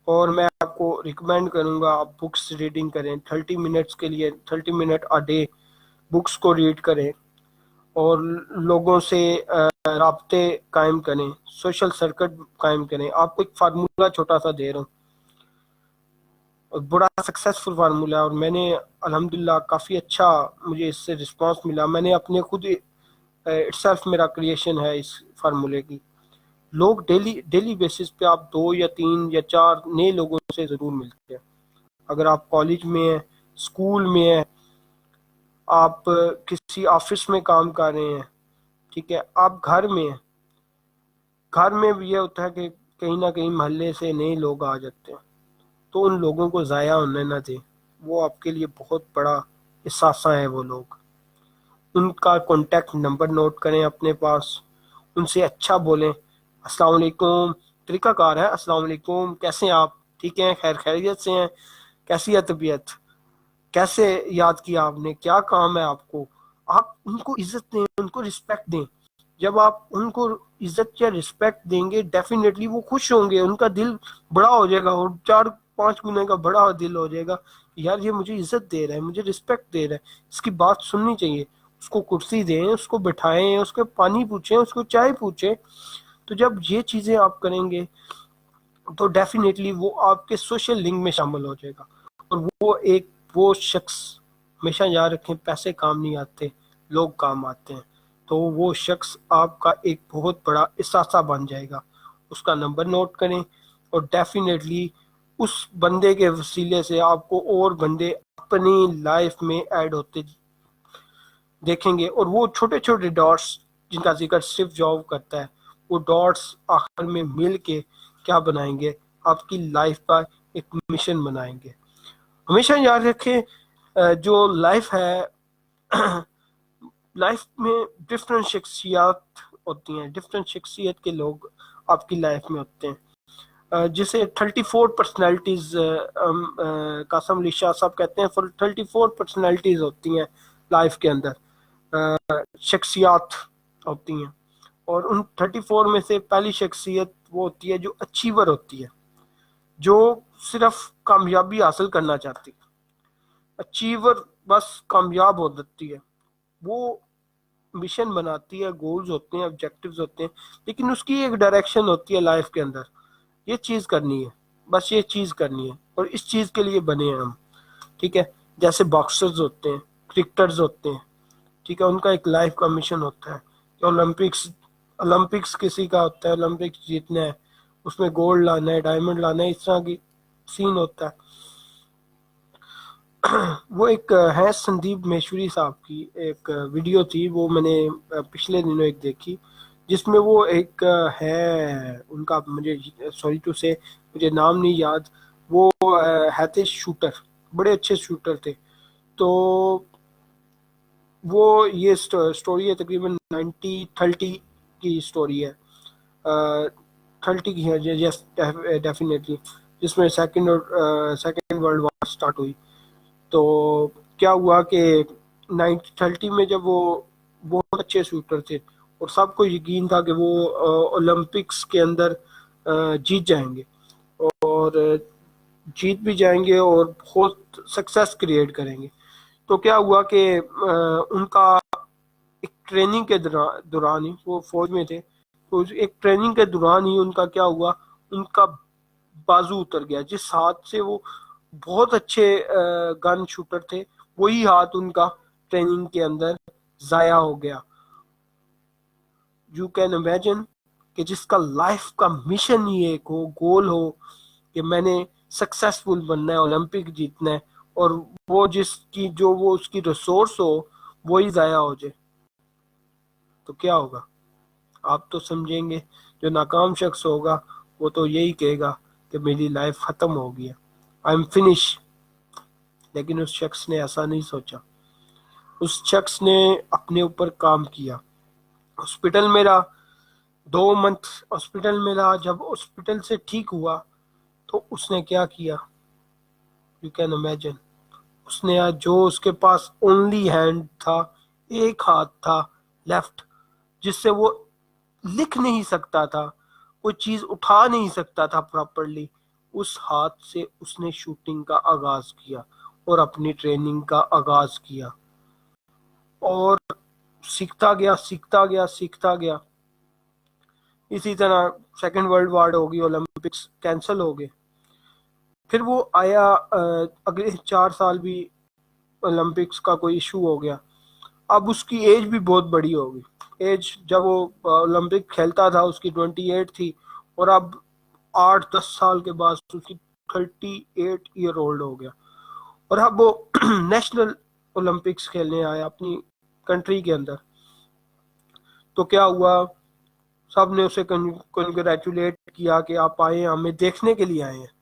اور میں آپ کو ریکمینڈ کروں گا آپ بکس ریڈنگ کریں 30 منٹس کے لیے، 30 منٹ اے ڈے. بکس کو ریڈ کریں اور لوگوں سے رابطے قائم کریں، سوشل سرکٹ قائم کریں. آپ کو ایک فارمولہ چھوٹا سا دے رہا ہوں، اور بڑا سکسیسفل فارمولہ ہے، اور میں نے الحمدللہ کافی اچھا مجھے اس سے رسپانس ملا. میں نے اپنے خود اٹ سیلف میرا کریشن ہے اس فارمولے کی. لوگ ڈیلی بیسس پہ آپ 2 یا 3 یا 4 نئے لوگوں سے ضرور ملتے ہیں. اگر آپ کالج میں ہیں، اسکول میں ہیں، آپ کسی آفس میں کام کر رہے ہیں، ٹھیک ہے، آپ گھر میں ہیں، گھر میں بھی یہ ہوتا ہے کہ کہیں نہ کہیں محلے سے نئے لوگ آ جاتے ہیں. تو ان لوگوں کو ضائع ہونے نہ دیں، وہ آپ کے لیے بہت بڑا اثاثہ ہے. وہ لوگ، ان کا کانٹیکٹ نمبر نوٹ کریں اپنے پاس، ان سے اچھا بولیں. السلام علیکم طریقہ کار ہے، السلام علیکم، کیسے ہیں آپ؟ ٹھیک ہیں، خیر خیریت سے ہیں؟ کیسی ہے طبیعت؟ کیسے یاد کیا آپ نے؟ کیا کام ہے آپ کو؟ آپ ان کو عزت دیں، ان کو رسپیکٹ دیں. جب آپ ان کو عزت یا رسپیکٹ دیں گے ڈیفینیٹلی وہ خوش ہوں گے، ان کا دل بڑا ہو جائے گا، اور 4-5 گنے کا بڑا دل ہو جائے گا. یار یہ مجھے عزت دے رہا ہے، مجھے رسپیکٹ دے رہا ہے، اس کی بات سننی چاہیے. اس کو کرسی دیں، اس کو بٹھائیں، اس کو پانی پوچھیں، اس کو چائے پوچھیں. تو جب یہ چیزیں آپ کریں گے تو ڈیفینیٹلی وہ آپ کے سوشل لنک میں شامل ہو جائے گا. اور وہ شخص، ہمیشہ یاد رکھیں پیسے کام نہیں آتے، لوگ کام آتے ہیں. تو وہ شخص آپ کا ایک بہت بڑا اثاثہ بن جائے گا. اس کا نمبر نوٹ کریں، اور ڈیفینیٹلی اس بندے کے وسیلے سے آپ کو اور بندے اپنی لائف میں ایڈ ہوتے دیکھیں گے. اور وہ چھوٹے چھوٹے ڈاٹس جن کا ذکر صرف جاب کرتا ہے، وہ ڈاٹس آخر میں مل کے کیا بنائیں گے؟ آپ کی لائف کا ایک مشن بنائیں گے. ہمیشہ یاد رکھیں جو لائف ہے، لائف میں ڈفرینٹ شخصیات ہوتی ہیں، ڈفرینٹ شخصیت کے لوگ آپ کی لائف میں ہوتے ہیں. جسے 34 پرسنالٹیز قاسم علی شاہ صاحب کہتے ہیں، 34 پرسنالٹیز ہوتی ہیں لائف کے اندر، شخصیات ہوتی ہیں. اور ان 34 میں سے پہلی شخصیت وہ ہوتی ہے جو اچیور ہوتی ہے، جو صرف کامیابی حاصل کرنا چاہتی ہے. اچیور بس کامیاب ہو جاتی ہے، وہ مشن بناتی ہے، گولز ہوتے ہیں، آبجیکٹیوز ہوتے ہیں، لیکن اس کی ایک ڈائریکشن ہوتی ہے لائف کے اندر. یہ چیز کرنی ہے، بس یہ چیز کرنی ہے، اور اس چیز کے لیے بنے ہیں ہم. ٹھیک ہے، جیسے باکسرز ہوتے ہیں، کرکٹرز ہوتے ہیں، ٹھیک ہے، ان کا ایک لائف کا مشن ہوتا ہے کہ اولمپکس کسی کا ہوتا ہے، اولمپکس جیتنا ہے، اس میں گولڈ لانا ہے، ڈائمنڈ لانا ہے، اس طرح کی سین ہوتا ہے. وہ ایک ہے سندیپ میشوری صاحب کی ایک ویڈیو تھی، وہ میں نے پچھلے دنوں ایک دیکھی، جس میں وہ ایک ہے ان کا، مجھے سوری ٹو سے مجھے نام نہیں یاد، وہ ہے تھے شوٹر، بڑے اچھے شوٹر تھے. تو وہ یہ سٹوری ہے تقریباً 90-30 کی سٹوری ہے، 30 کی ہے، یس ڈیفینیٹلی، جس میں سیکنڈ ورلڈ وار سٹارٹ ہوئی. تو کیا ہوا کہ 1930 میں جب وہ بہت اچھے شوٹر تھے، اور سب کو یقین تھا کہ وہ اولمپکس کے اندر جیت جائیں گے، اور جیت بھی جائیں گے، اور بہت سکسیس کریٹ کریں گے. تو کیا ہوا کہ ان کا ایک ٹریننگ کے دوران ہی، وہ فوج میں تھے، تو ایک ٹریننگ کے دوران ہی ان کا کیا ہوا، ان کا بازو اتر گیا. جس ہاتھ سے وہ بہت اچھے گن شوٹر تھے، وہی ہاتھ ان کا ٹریننگ کے اندر ضائع ہو گیا. یو کین امیجن کہ جس کا لائف کا مشن ہی ایک ہو، گول ہو کہ میں نے سکسیسفل بننا ہے، اولمپک جیتنا ہے، اور وہ اس کی ریسورس ہو وہی ضائع ہو جائے، تو کیا ہوگا؟ آپ تو سمجھیں گے. جو ناکام شخص ہوگا وہ تو یہی کہے گا کہ میری لائف ختم ہو گیا، آئی ایم فنش. لیکن اس شخص نے ایسا نہیں سوچا. اس شخص نے اپنے اوپر کام کیا، ہاسپٹل میں رہا، 2 منتھ ہاسپٹل میں رہا. جب ہاسپٹل سے ٹھیک ہوا تو اس نے کیا کیا؟ You can imagine. اس نے جو اس کے پاس اونلی ہینڈ تھا، ایک ہاتھ تھا لیفٹ، جس سے وہ لکھ نہیں سکتا تھا، کوئی چیز اٹھا نہیں سکتا تھا پراپرلی، اس ہاتھ سے اس نے شوٹنگ کا آغاز کیا اور اپنی ٹریننگ کا آغاز کیا. اور سیکھتا گیا. اسی طرح سیکنڈ ورلڈ وار ہو گئی, اولمپکس کینسل ہو گئے. پھر وہ آیا اگلے 4 سال بھی اولمپکس کا کوئی ایشو ہو گیا. اب اس کی ایج بھی بہت بڑی ہو گئی. ایج جب وہ اولمپک کھیلتا تھا اس کی 28 تھی, اور اب 8-10 سال کے بعد اس کی 38 ایئر اولڈ ہو گیا. اور اب وہ نیشنل اولمپکس کھیلنے آیا اپنی کنٹری کے اندر. تو کیا ہوا, سب نے اسے کنگریچولیٹ کیا کہ آپ آئے ہیں, ہمیں دیکھنے کے لیے آئے ہیں.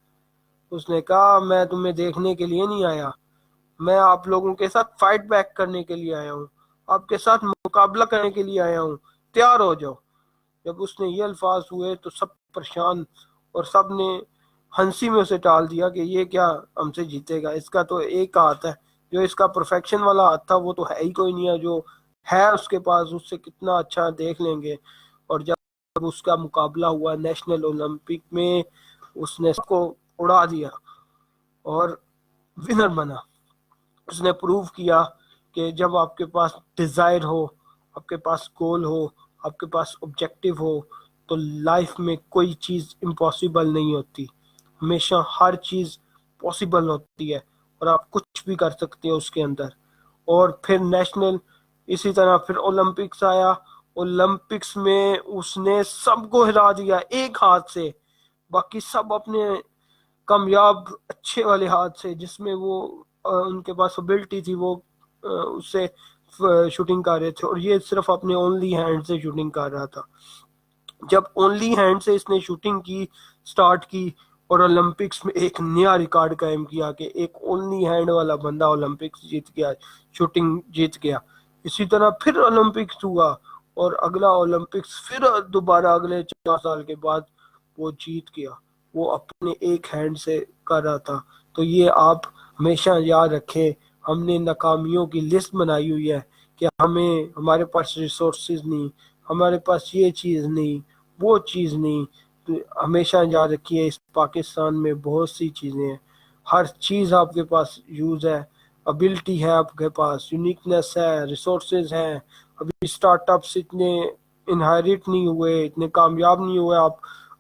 اس نے کہا میں تمہیں دیکھنے کے لیے نہیں آیا, میں آپ لوگوں کے ساتھ فائٹ بیک کرنے کے لیے آیا ہوں, آپ کے ساتھ مقابلہ کرنے کے لیے آیا ہوں, تیار ہو جاؤ. جب اس نے یہ الفاظ ہوئے تو سب پریشان, اور سب نے ہنسی میں اسے ٹال دیا کہ یہ کیا ہم سے جیتے گا, اس کا تو ایک ہاتھ ہے, جو اس کا پرفیکشن والا ہاتھ تھا وہ تو ہے ہی کوئی نہیں ہے, جو ہے اس کے پاس اس سے کتنا اچھا دیکھ لیں گے. اور جب اس کا مقابلہ ہوا نیشنل اولمپک میں, اس نے اس کو اڑا دیا اور ونر بنا. اس نے پروو کیا کہ جب آپ کے پاس ڈیزائر ہو, آپ کے پاس گول ہو, آپ کے پاس آبجیکٹو ہو, تو لائف میں کوئی چیز امپاسبل نہیں ہوتی, ہمیشہ ہر چیز پاسبل ہوتی ہے, اور آپ کچھ بھی کر سکتے ہیں اس کے اندر. اور پھر نیشنل, اسی طرح پھر اولمپکس آیا. اولمپکس میں اس نے سب کو ہرا دیا ایک ہاتھ سے, باقی سب اپنے کامیاب اچھے والے ہاتھ سے, جس میں وہ ان کے پاس ابلٹی تھی وہ اس سے شوٹنگ کر رہے تھے, اور یہ صرف اپنے اونلی ہینڈ سے شوٹنگ کر رہا تھا. جب اونلی ہینڈ سے اس نے شوٹنگ کی سٹارٹ کی, اور اولمپکس میں ایک نیا ریکارڈ قائم کیا کہ ایک اونلی ہینڈ والا بندہ اولمپکس جیت گیا, شوٹنگ جیت گیا. اسی طرح پھر اولمپکس ہوا, اور اگلا اولمپکس پھر دوبارہ اگلے 4 سال کے بعد وہ جیت گیا, وہ اپنے ایک ہینڈ سے کر رہا تھا. تو یہ آپ ہمیشہ یاد رکھیں, ہم نے ناکامیوں کی لسٹ بنائی ہوئی ہے کہ ہمارے پاس ریسورسز نہیں, ہمارے پاس یہ چیز نہیں, وہ چیز نہیں. تو ہمیشہ یاد رکھیے اس پاکستان میں بہت سی چیزیں ہیں, ہر چیز آپ کے پاس یوز ہے, ابلٹی ہے آپ کے پاس, یونیکنیس ہے, ریسورسز ہیں. ابھی اسٹارٹ اپس اتنے انہیریٹ نہیں ہوئے, اتنے کامیاب نہیں ہوئے,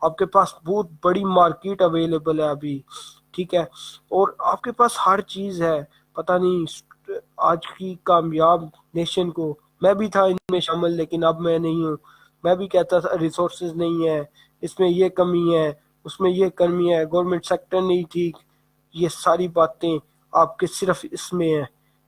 آپ کے پاس بہت بڑی مارکیٹ اویلیبل ہے ابھی, ٹھیک ہے. اور آپ کے پاس ہر چیز ہے. پتہ نہیں آج کی کامیاب نیشن کو, میں بھی تھا ان میں شامل لیکن اب میں نہیں ہوں, میں بھی کہتا تھا ریسورسز نہیں ہے, اس میں یہ کمی ہے, اس میں یہ کمی ہے, گورنمنٹ سیکٹر نہیں ٹھیک. یہ ساری باتیں آپ کے صرف اس میں ہیں,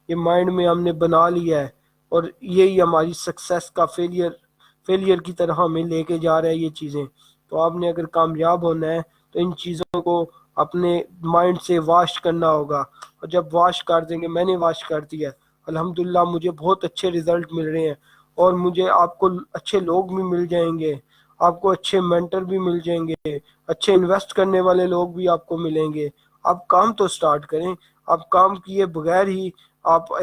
یہ مائنڈ میں ہم نے بنا لیا ہے, اور یہی ہماری سکسیس کا فیلئر کی طرح ہمیں لے کے جا رہا ہے یہ چیزیں. تو آپ نے اگر کامیاب ہونا ہے تو ان چیزوں کو اپنے مائنڈ سے واش کرنا ہوگا, اور جب واش کر دیں گے, میں نے واش کر دیا الحمدللہ, مجھے بہت اچھے ریزلٹ مل رہے ہیں, اور مجھے آپ کو اچھے لوگ بھی مل جائیں گے, آپ کو اچھے مینٹر بھی مل جائیں گے, اچھے انویسٹ کرنے والے لوگ بھی آپ کو ملیں گے. آپ کام تو سٹارٹ کریں, آپ کام کیے بغیر ہی آپ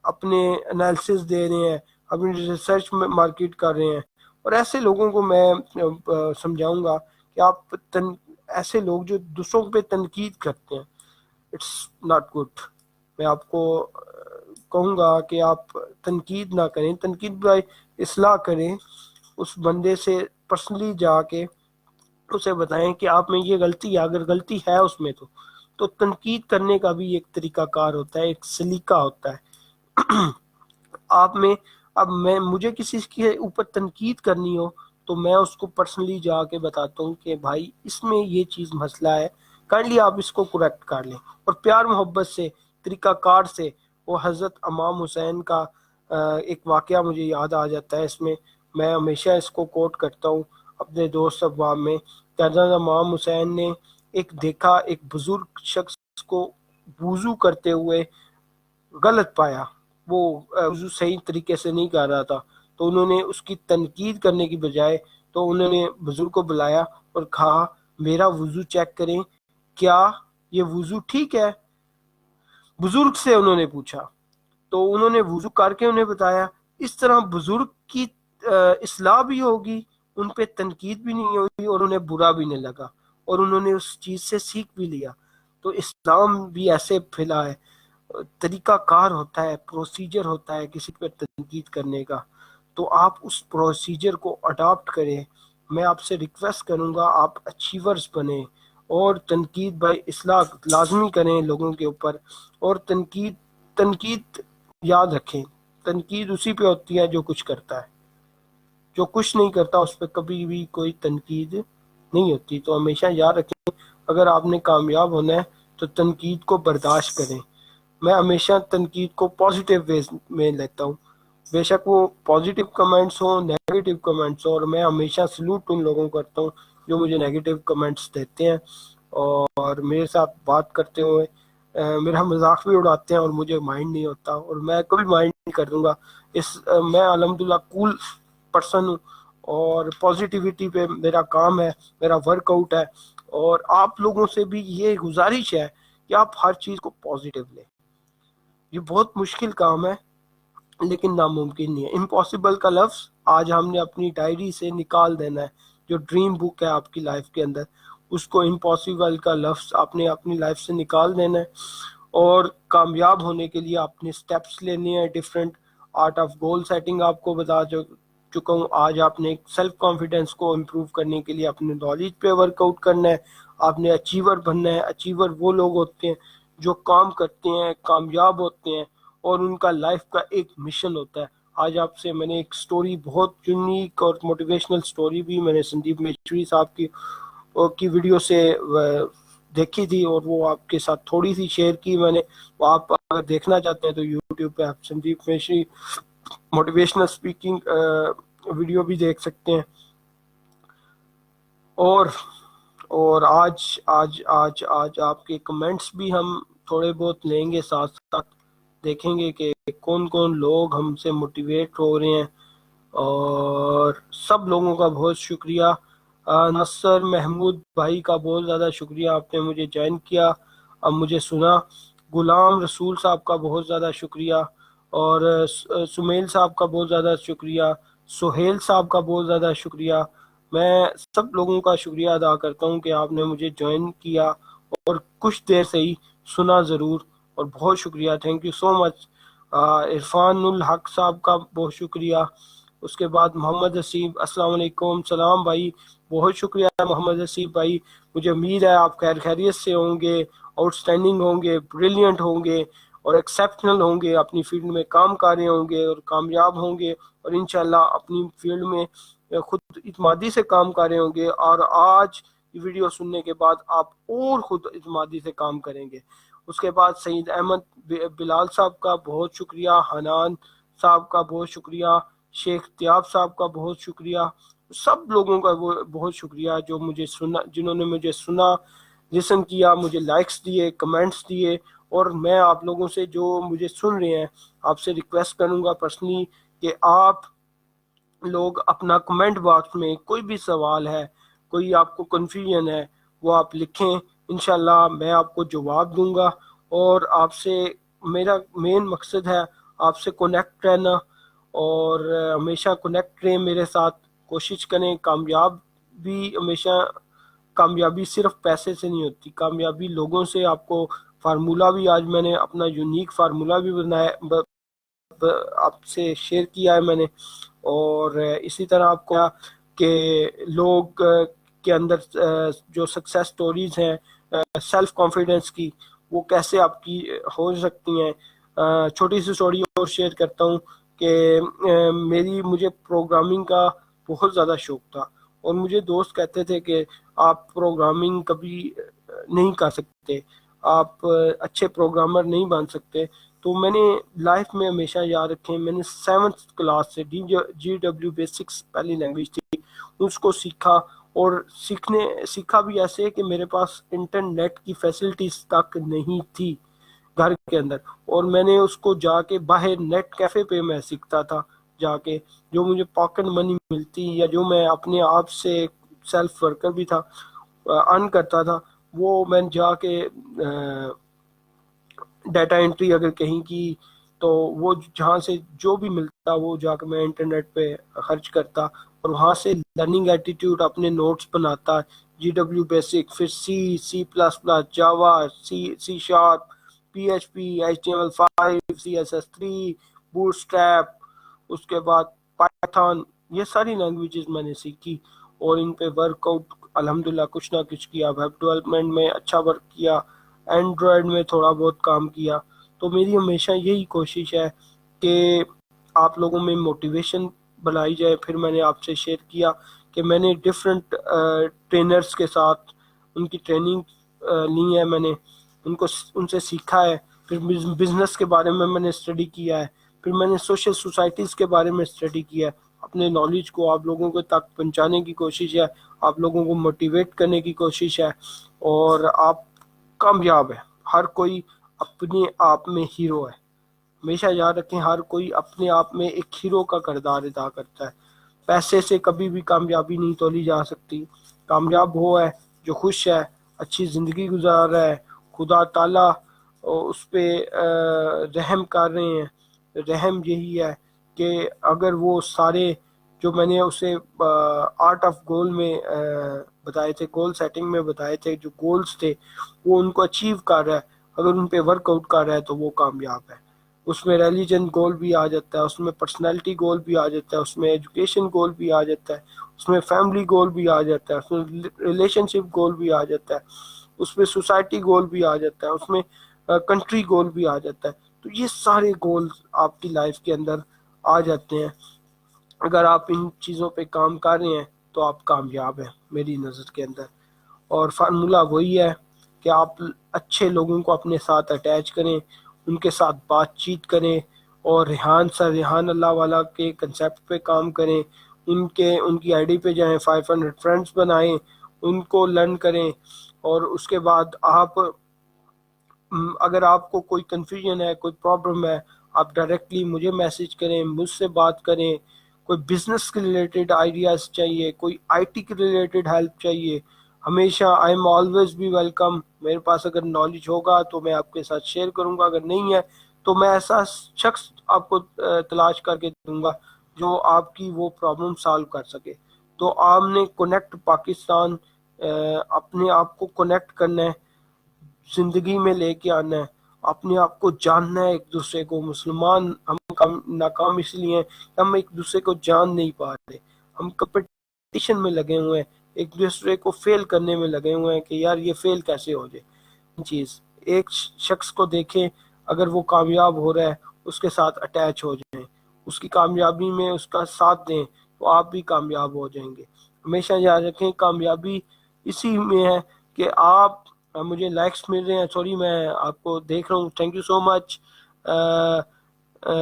اپنے انالیسس دے رہے ہیں, اپنی ریسرچ میں مارکیٹ کر رہے ہیں. اور ایسے لوگوں کو میں سمجھاؤں گا کہ آپ ایسے لوگ جو دوسروں پہ تنقید کرتے ہیں, اٹس ناٹ گڈ. میں آپ کو کہوں گا کہ آپ تنقید نہ کریں, تنقید بائی اصلاح کریں. اس بندے سے پرسنلی جا کے اسے بتائیں کہ آپ میں یہ غلطی ہے, اگر غلطی ہے اس میں تو تنقید کرنے کا بھی ایک طریقہ کار ہوتا ہے, ایک سلیقہ ہوتا ہے. آپ میں اب مجھے کسی کے اوپر تنقید کرنی ہو تو میں اس کو پرسنلی جا کے بتاتا ہوں کہ بھائی اس میں یہ چیز مسئلہ ہے, کائنڈلی آپ اس کو کریکٹ کر لیں. اور پیار محبت سے, طریقہ کار سے. وہ حضرت امام حسین کا ایک واقعہ مجھے یاد آ جاتا ہے اس میں ہمیشہ اس کو کوٹ کرتا ہوں اپنے دوست احباب میں. حضرت امام حسین نے دیکھا ایک بزرگ شخص کو وضو کرتے ہوئے غلط پایا, وہ وضو صحیح طریقے سے نہیں کر رہا تھا. تو انہوں نے اس کی تنقید کرنے کی بجائے تو انہوں نے بزرگ کو بلایا اور کہا میرا وضو چیک کریں, کیا یہ وضو ٹھیک ہے؟ بزرگ سے انہوں نے پوچھا, تو انہوں نے وضو کر کے انہیں بتایا. اس طرح بزرگ کی اصلاح بھی ہوگی, ان پہ تنقید بھی نہیں ہوگی, اور انہیں برا بھی نہیں لگا, اور انہوں نے اس چیز سے سیکھ بھی لیا. تو اسلام بھی ایسے پھیلا ہے. طریقہ کار ہوتا ہے، پروسیجر ہوتا ہے کسی پر تنقید کرنے کا، تو آپ اس پروسیجر کو اڈاپٹ کریں۔ میں آپ سے ریکویسٹ کروں گا آپ اچیورز بنیں، اور تنقید بائی اصلاح لازمی کریں لوگوں کے اوپر۔ اور تنقید یاد رکھیں، تنقید اسی پہ ہوتی ہے جو کچھ کرتا ہے، جو کچھ نہیں کرتا اس پہ کبھی بھی کوئی تنقید نہیں ہوتی۔ تو ہمیشہ یاد رکھیں اگر آپ نے کامیاب ہونا ہے تو تنقید کو برداشت کریں۔ میں ہمیشہ تنقید کو پازیٹیو ویز میں لیتا ہوں، بے شک وہ پازیٹیو کمنٹس ہوں، نیگیٹو کمنٹس ہوں، اور میں ہمیشہ سلوٹ ان لوگوں کو کرتا ہوں جو مجھے نیگیٹو کمنٹس دیتے ہیں اور میرے ساتھ بات کرتے ہوئے میرا مذاق بھی اڑاتے ہیں، اور مجھے مائنڈ نہیں ہوتا، اور میں کبھی مائنڈ نہیں کروں گا۔ میں الحمدللہ کول پرسن ہوں، اور پازیٹیوٹی پہ میرا کام ہے، میرا ورک آؤٹ ہے، اور آپ لوگوں سے بھی یہ گزارش ہے کہ آپ ہر چیز کو پازیٹیو لیں۔ یہ بہت مشکل کام ہے لیکن ناممکن نہیں ہے۔ امپاسبل کا لفظ آج ہم نے اپنی ڈائری سے نکال دینا ہے، جو ڈریم بک ہے آپ کی لائف کے اندر، اس کو امپاسبل کا لفظ آپ نے اپنی لائف سے نکال دینا ہے، اور کامیاب ہونے کے لیے آپ نے سٹیپس لینے ہیں different. Art of goal setting آپ کو بتا چکا ہوں۔ آج آپ نے سیلف کانفیڈنس کو امپروو کرنے کے لیے اپنے نالج پہ ورک آؤٹ کرنا ہے، آپ نے اچیور بننا ہے۔ اچیور وہ لوگ ہوتے ہیں جو کام کرتے ہیں، کامیاب ہوتے ہیں، اور ان کا لائف کا ایک مشن ہوتا ہے۔ آج آپ سے میں نے ایک سٹوری، بہت یونیک اور موٹیویشنل سٹوری بھی میں نے سندیپ میچوری صاحب کی ویڈیو سے دیکھی تھی، اور وہ آپ کے ساتھ تھوڑی سی شیئر کی میں نے۔ وہ آپ اگر دیکھنا چاہتے ہیں تو یوٹیوب پہ آپ سندیپ میچوری موٹیویشنل اسپیکنگ ویڈیو بھی دیکھ سکتے ہیں۔ اور آج آپ کے کمنٹس بھی ہم تھوڑے بہت لیں گے، ساتھ ساتھ دیکھیں گے کہ کون کون لوگ ہم سے موٹیویٹ ہو رہے ہیں، اور سب لوگوں کا بہت شکریہ۔ نصر محمود بھائی کا بہت زیادہ شکریہ، آپ نے مجھے جوائن کیا، اب مجھے سنا۔ غلام رسول صاحب کا بہت زیادہ شکریہ، اور سمیل صاحب کا بہت زیادہ شکریہ، سہیل صاحب کا بہت زیادہ شکریہ۔ میں سب لوگوں کا شکریہ ادا کرتا ہوں کہ آپ نے مجھے جوائن کیا اور کچھ دیر سے ہی سنا ضرور، اور بہت شکریہ، تھینک یو سو مچ۔ عرفان الحق صاحب کا بہت شکریہ۔ اس کے بعد محمد حسیب، السلام علیکم، سلام بھائی، بہت شکریہ محمد حسیب بھائی۔ مجھے امید ہے آپ خیریت سے ہوں گے، آؤٹ اسٹینڈنگ ہوں گے، بریلینٹ ہوں گے، اور ایکسیپشنل ہوں گے، اپنی فیلڈ میں کام کر رہے ہوں گے اور کامیاب ہوں گے، اور انشاءاللہ اپنی فیلڈ میں خود اعتمادی سے کام کر رہے ہوں گے، اور آج یہ ویڈیو سننے کے بعد آپ اور خود اعتمادی سے کام کریں گے۔ اس کے بعد سعید احمد بلال صاحب کا بہت شکریہ، حنان صاحب کا بہت شکریہ، شیخ تیاب صاحب کا بہت شکریہ، سب لوگوں کا بہت شکریہ جو مجھے سنا، جنہوں نے مجھے سنا، لسن کیا، مجھے لائکس دیے، کمنٹس دیے۔ اور میں آپ لوگوں سے جو مجھے سن رہے ہیں، آپ سے ریکویسٹ کروں گا پرسنلی کہ آپ لوگ اپنا کمنٹ باکس میں کوئی بھی سوال ہے، کوئی آپ کو کنفیوژن ہے، وہ آپ لکھیں، انشاءاللہ میں آپ کو جواب دوں گا۔ اور آپ سے میرا مین مقصد ہے آپ سے کنیکٹ رہنا، اور ہمیشہ کنیکٹ رہیں میرے ساتھ، کوشش کریں کامیابی صرف پیسے سے نہیں ہوتی، کامیابی لوگوں سے۔ آپ کو فارمولہ بھی آج میں نے اپنا یونیک فارمولہ بھی بنایا، آپ سے شیئر کیا ہے میں نے، اور اسی طرح آپ کو کہ لوگ کے اندر جو سکسیس سٹوریز ہیں سیلف کانفیڈنس کی، وہ کیسے آپ کی ہو سکتی ہیں۔ چھوٹی سی سٹوری اور شیئر کرتا ہوں کہ مجھے پروگرامنگ کا بہت زیادہ شوق تھا، اور مجھے دوست کہتے تھے کہ آپ پروگرامنگ کبھی نہیں کر سکتے، آپ اچھے پروگرامر نہیں بن سکتے۔ تو میں نے لائف میں ہمیشہ یاد رکھیں، میں نے 7th کلاس سے GW بیسکس پہلی لینگویج تھی، اس کو سیکھا، اور سیکھا بھی ایسے کہ میرے پاس انٹرنیٹ کی فیسلٹیز تک نہیں تھی گھر کے اندر، اور میں نے اس کو جا کے باہر نیٹ کیفے پہ میں سیکھتا تھا جا کے، جو مجھے پاکٹ منی ملتی یا جو میں اپنے آپ سے سیلف ورکر بھی تھا ارن کرتا تھا، وہ میں جا کے ڈیٹا انٹری اگر کہیں کی تو وہ جہاں سے جو بھی ملتا وہ جا کے میں انٹرنیٹ پہ خرچ کرتا، اور وہاں سے لرننگ ایٹیٹیوڈ اپنے نوٹس بناتا، GW بیسک، پھر C plus plus, Java, C sharp, PHP, HTML5, CSS3, Bootstrap, اس کے بعد Python، یہ ساری لینگویجز میں نے سیکھی اور ان پہ ورک آؤٹ الحمدللہ کچھ نہ کچھ کیا. ویب ڈیولپمنٹ میں اچھا ورک کیا، اینڈرائڈ میں تھوڑا بہت کام کیا. تو میری ہمیشہ یہی کوشش ہے کہ آپ لوگوں میں موٹیویشن بنائی جائے. پھر میں نے آپ سے شیئر کیا کہ میں نے ڈفرینٹ ٹرینرز کے ساتھ ان کی ٹریننگ لی ہے، میں نے ان سے سیکھا ہے. پھر بزنس کے بارے میں نے اسٹڈی کیا ہے، پھر میں نے سوشل سوسائٹیز کے بارے میں اسٹڈی کیا ہے. اپنے نالج کو آپ لوگوں کو تک پہنچانے کی کوشش ہے، آپ لوگوں کو موٹیویٹ کرنے کی کوشش ہے. اور آپ کامیاب ہیں. ہر کوئی اپنے آپ میں ہیرو ہے. ہمیشہ یاد رکھیں ہر کوئی اپنے آپ میں ایک ہیرو کا کردار ادا کرتا ہے. پیسے سے کبھی بھی کامیابی نہیں تولی جا سکتی. کامیاب وہ ہے جو خوش ہے، اچھی زندگی گزار رہا ہے، خدا تعالیٰ اس پہ رحم کر رہے ہیں. رحم یہی ہے کہ اگر وہ سارے جو میں نے اسے آرٹ آف گول میں بتائے تھے، گول سیٹنگ میں بتائے تھے، جو گولز تھے وہ ان کو اچیو کر رہا ہے، اگر ان پہ ورک آؤٹ کر رہا ہے تو وہ کامیاب ہے. اس میں ریلیجن گول بھی آ جاتا ہے، اس میں پرسنالٹی گول بھی آ جاتا ہے، اس میں ایجوکیشن گول بھی آ جاتا ہے، اس میں فیملی گول بھی آ جاتا ہے، اس میں ریلیشن شپ گول بھی آ جاتا ہے، اس میں سوسائٹی گول بھی آ جاتا ہے، اس میں کنٹری گول بھی آ جاتا ہے. تو یہ سارے گولز آپ کی لائف کے اندر آ جاتے ہیں. اگر آپ ان چیزوں پہ کام کر رہے ہیں تو آپ کامیاب ہیں میری نظر کے اندر. اور فارمولہ وہی ہے کہ آپ اچھے لوگوں کو اپنے ساتھ اٹیچ کریں، ان کے ساتھ بات چیت کریں، اور ریحان اللہ والا کے کنسیپٹ پہ کام کریں. ان کی آئی ڈی پہ جائیں، 500 فرینڈز بنائیں، ان کو لرن کریں. اور اس کے بعد اگر آپ کو کوئی کنفیوژن ہے، کوئی پرابلم ہے، آپ ڈائریکٹلی مجھے میسج کریں، مجھ سے بات کریں. کوئی بزنس کے ریلیٹڈ آئیڈیاز چاہیے، کوئی آئی ٹی کے ریلیٹڈ ہیلپ چاہیے، ہمیشہ I am always be welcome. میرے پاس اگر نالج ہوگا تو میں آپ کے ساتھ شیئر کروں گا، اگر نہیں ہے تو میں ایسا شخص آپ کو تلاش کر کے دوں گا جو آپ کی وہ پرابلم سالو کر سکے. تو آپ نے کنیکٹ پاکستان، اپنے آپ کو کنیکٹ کرنا ہے، زندگی میں لے کے آنا ہے، اپنے آپ کو جاننا ہے. ایک دوسرے کو مسلمان ہم ناکام اس لیے ہیں کہ ہم ایک دوسرے کو جان نہیں پا رہے. ہم کمپٹیشن میں لگے ہوئے ہیں، ایک دوسرے کو فیل کرنے میں لگے ہوئے ہیں کہ یار یہ فیل کیسے ہو جائے. چیز ایک شخص کو دیکھیں، اگر وہ کامیاب ہو رہا ہے اس کے ساتھ اٹیچ ہو جائیں، اس کی کامیابی میں اس کا ساتھ دیں تو آپ بھی کامیاب ہو جائیں گے. ہمیشہ یاد رکھیں کامیابی اسی میں ہے کہ آپ مجھے لائکس مل رہے ہیں، سوری میں آپ کو دیکھ رہا ہوں. Thank you so much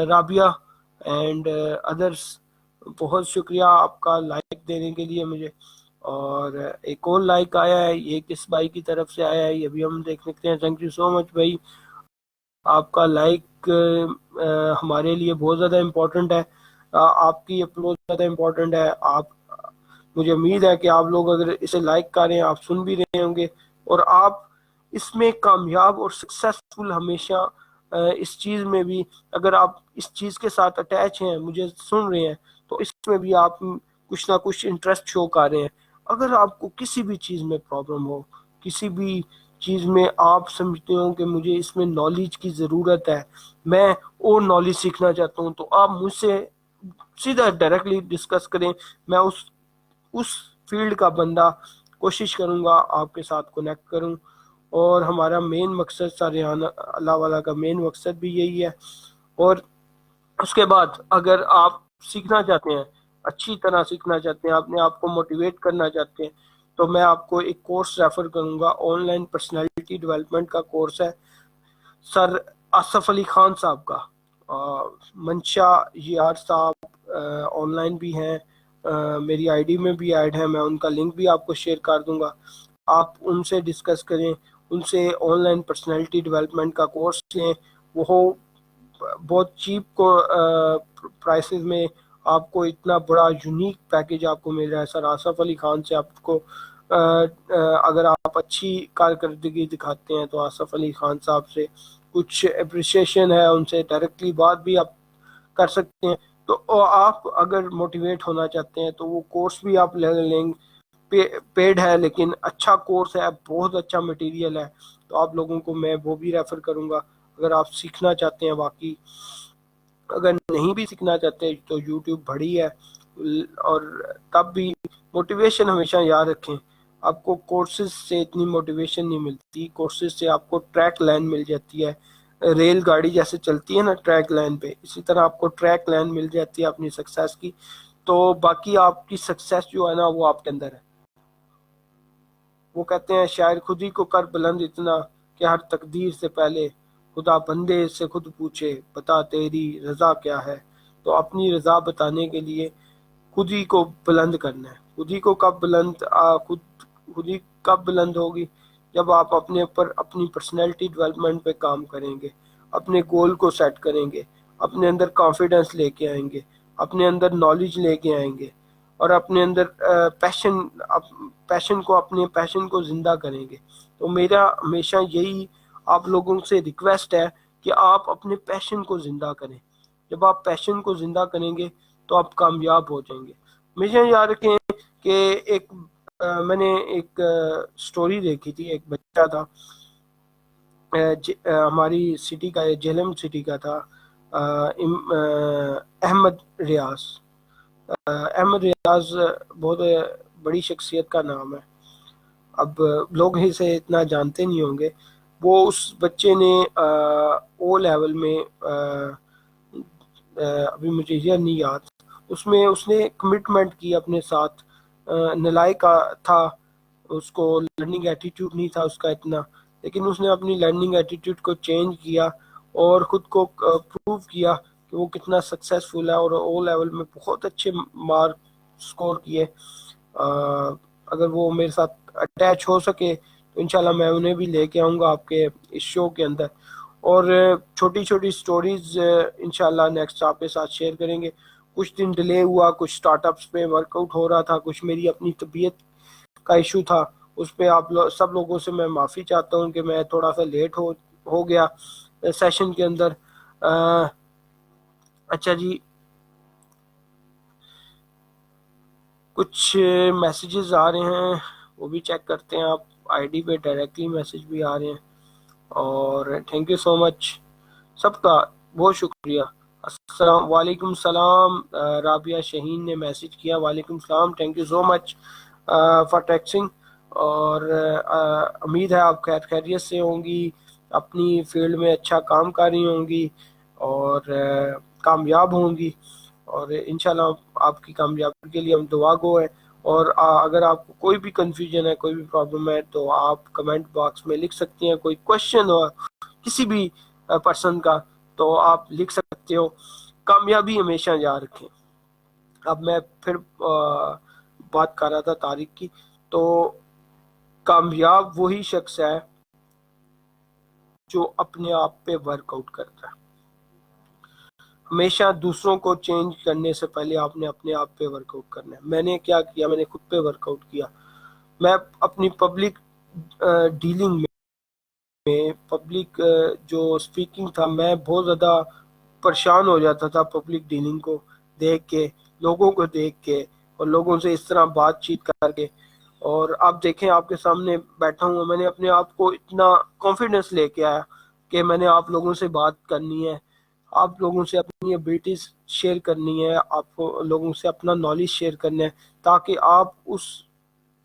Rabia and others, بہت شکریہ آپ کا لائک دینے کے لیے مجھے. اور ایک اور لائک آیا ہے، یہ کس بھائی کی طرف سے آیا ہے یہ بھی ہم دیکھ سکتے ہیں. تھینک یو سو مچ بھائی، آپ کا لائک ہمارے لیے بہت زیادہ امپورٹنٹ ہے. آپ کی اپلوڈ زیادہ امپورٹنٹ ہے. مجھے امید ہے کہ آپ لوگ اگر اسے لائک کر رہے ہیں آپ سن بھی رہے ہوں گے، اور آپ اس میں کامیاب اور سکسیسفل ہمیشہ اس چیز میں بھی، اگر آپ اس چیز کے ساتھ اٹیچ ہیں، مجھے سن رہے ہیں، تو اس میں بھی آپ کچھ نہ کچھ انٹرسٹ شو کر رہے ہیں. اگر آپ کو کسی بھی چیز میں پرابلم ہو، کسی بھی چیز میں آپ سمجھتے ہو کہ مجھے اس میں نالج کی ضرورت ہے، میں اور نالج سیکھنا چاہتا ہوں، تو آپ مجھ سے سیدھا ڈائریکٹلی ڈسکس کریں. میں اس فیلڈ کا بندہ کوشش کروں گا آپ کے ساتھ کنیکٹ کروں. اور ہمارا مین مقصد ساریان اللہ والا کا مین مقصد بھی یہی ہے. اور اس کے بعد اگر آپ سیکھنا چاہتے ہیں، اچھی طرح سیکھنا چاہتے ہیں، اپنے آپ کو موٹیویٹ کرنا چاہتے ہیں، تو میں آپ کو ایک کورس ریفر کروں گا. آن لائن پرسنالٹی ڈیولپمنٹ کا کورس ہے سر آصف علی خان صاحب کا. منشا یار صاحب آن لائن بھی ہیں، میری آئی ڈی میں بھی ایڈ ہے، میں ان کا لنک بھی آپ کو شیئر کر دوں گا. آپ ان سے ڈسکس کریں، ان سے آن لائن پرسنالٹی ڈیولپمنٹ کا کورس لیں. وہ بہت چیپ کو پرائسز میں آپ کو اتنا بڑا یونیک پیکیج آپ کو مل رہا ہے. سر آصف علی خان سے آپ کو اگر آپ اچھی کارکردگی دکھاتے ہیں تو آصف علی خان صاحب سے کچھ اپریشیشن ہے، ان سے ڈائریکٹلی بات بھی آپ کر سکتے ہیں. تو آپ اگر موٹیویٹ ہونا چاہتے ہیں تو وہ کورس بھی آپ لے لیں گے. پیڈ ہے لیکن اچھا کورس ہے، بہت اچھا مٹیریل ہے، تو آپ لوگوں کو میں وہ بھی ریفر کروں گا. اگر آپ سیکھنا چاہتے ہیں واقعی. اگر نہیں بھی سیکھنا چاہتے تو یوٹیوب بڑی ہے. اور تب بھی موٹیویشن ہمیشہ یاد رکھیں, آپ کو کورسز سے اتنی موٹیویشن نہیں ملتی, کورسز سے آپ کو ٹریک لائن مل جاتی ہے. ریل گاڑی جیسے چلتی ہے نا ٹریک لائن پہ, اسی طرح آپ کو ٹریک لائن مل جاتی ہے اپنی سکسیس کی. تو باقی آپ کی سکسیس جو ہے نا وہ آپ کے اندر ہے. وہ کہتے ہیں شاعر, خود ہی کو کر بلند اتنا کہ ہر تقدیر سے پہلے خدا بندے سے خود پوچھے بتا تیری رضا کیا ہے. تو اپنی رضا بتانے کے لیے خود ہی کو بلند کرنا ہے. خود ہی کو کب بلند خود ہی کب بلند ہوگی, جب آپ اپنے اوپر اپنی پرسنالٹی ڈیولپمنٹ پہ کام کریں گے, اپنے گول کو سیٹ کریں گے, اپنے اندر کانفیڈنس لے کے آئیں گے, اپنے اندر نالج لے کے آئیں گے, اور اپنے اندر پیشن کو اپنے پیشن کو زندہ کریں گے. تو میرا ہمیشہ یہی آپ لوگوں سے ریکویسٹ ہے کہ آپ اپنے پیشن کو زندہ کریں. جب آپ پیشن کو زندہ کریں گے تو آپ کامیاب ہو جائیں گے. ہمیشہ یاد رکھیں کہ میں نے ایک سٹوری دیکھی تھی. ایک بچہ تھا ہماری سٹی کا, جہلم سٹی کا تھا, احمد ریاض. احمد ریاض بہت بڑی شخصیت کا نام ہے. اب لوگ اسے اتنا جانتے نہیں ہوں گے. وہ اس بچے نے او لیول میں ابھی مجھے یہ نہیں یاد, اس میں اس نے کمٹمنٹ کی اپنے ساتھ. نالائق تھا, اس کو لرننگ ایٹیٹیوڈ نہیں تھا اس کا اتنا, لیکن اس نے اپنی لرننگ ایٹیٹیوڈ کو چینج کیا اور خود کو پروو کیا کہ وہ کتنا سکسیسفل ہے, اور او لیول میں بہت اچھے مارک سکور کیے. اگر وہ میرے ساتھ اٹیچ ہو سکے تو انشاءاللہ میں انہیں بھی لے کے آؤں گا آپ کے اس شو کے اندر, اور چھوٹی چھوٹی سٹوریز انشاءاللہ نیکسٹ آپ کے ساتھ شیئر کریں گے. کچھ دن ڈیلے ہوا, کچھ سٹارٹ اپس پہ ورک آؤٹ ہو رہا تھا, کچھ میری اپنی طبیعت کا ایشو تھا, اس پہ آپ سب لوگوں سے میں معافی چاہتا ہوں کہ میں تھوڑا سا لیٹ ہو گیا سیشن کے اندر. اچھا جی, کچھ میسیجز آ رہے ہیں وہ بھی چیک کرتے ہیں. آپ آئی ڈی پہ ڈائریکٹلی میسیج بھی آ رہے ہیں, اور تھینک یو سو مچ سب کا, بہت شکریہ. السلام وعلیکم السلام. رابعہ شہین نے میسیج کیا, وعلیکم السلام, thank you so much for taxing. اور امید ہے آپ خیر خیریت سے ہوں گی, اپنی فیلڈ میں اچھا کام کر رہی ہوں گی, اور کامیاب ہوں گی, اور انشاءاللہ آپ کی کامیابی کے لیے ہم دعا گو ہیں. اور اگر آپ کو کوئی بھی کنفیوژن ہے, کوئی بھی پرابلم ہے, تو آپ کمنٹ باکس میں لکھ سکتے ہیں. کوئی کوشچن ہو کسی بھی پرسن کا تو آپ لکھ سکتے ہو. کامیابی ہمیشہ یاد رکھیں. اب میں پھر بات کر رہا تھا تاریخ کی, تو کامیاب وہی شخص ہے جو اپنے آپ پہ ورک آؤٹ کرتا ہے. ہمیشہ دوسروں کو چینج کرنے سے پہلے آپ نے اپنے آپ پہ ورک آؤٹ کرنا ہے. میں نے کیا کیا, میں نے خود پہ ورک آؤٹ کیا. میں اپنی پبلک ڈیلنگ میں پبلک جو اسپیکنگ تھا, میں بہت زیادہ پریشان ہو جاتا تھا پبلک ڈیلنگ کو دیکھ کے, لوگوں کو دیکھ کے, اور لوگوں سے اس طرح بات چیت کر کے. اور آپ دیکھیں آپ کے سامنے بیٹھا ہوں, میں نے اپنے آپ کو اتنا کانفیڈنس لے کے آیا کہ میں نے آپ لوگوں سے بات کرنی ہے, آپ لوگوں سے اپنی ابیلٹیز شیئر کرنی ہے, آپ کو لوگوں سے اپنا نالج شیئر کرنا ہے, تاکہ آپ اس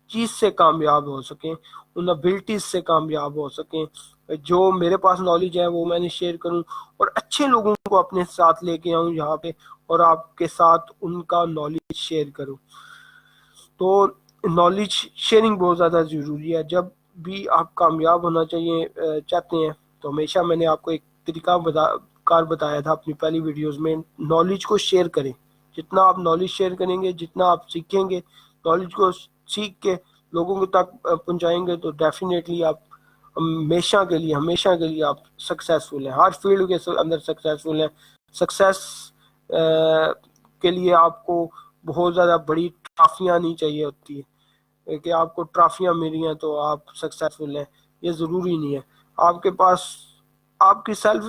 چیز سے کامیاب ہو سکیں, ان ابیلٹیز سے کامیاب ہو سکیں. جو میرے پاس نالج ہے وہ میں نے شیئر کروں, اور اچھے لوگوں کو اپنے ساتھ لے کے آؤں یہاں پہ, اور آپ کے ساتھ ان کا نالج شیئر کروں. تو نالج شیئرنگ بہت زیادہ ضروری ہے. جب بھی آپ کامیاب ہونا چاہتے ہیں, تو ہمیشہ میں نے آپ کو ایک طریقہ کار بتایا تھا اپنی پہلی ویڈیوز میں, نالج کو شیئر کریں. جتنا آپ نالج شیئر کریں گے, جتنا آپ سیکھیں گے, نالج کو سیکھ کے لوگوں تک پہنچائیں گے, تو ڈیفینیٹلی آپ ہمیشہ کے لیے آپ سکسیسفل ہیں, ہر فیلڈ کے اندر سکسیسفل ہیں. سکسیس کے لیے آپ کو بہت زیادہ بڑی ٹرافیاں نہیں چاہیے ہوتی ہے کہ آپ کو ٹرافیاں ملی ہیں تو آپ سکسیسفل ہیں. یہ ضروری نہیں ہے. آپ کے پاس آپ کی سیلف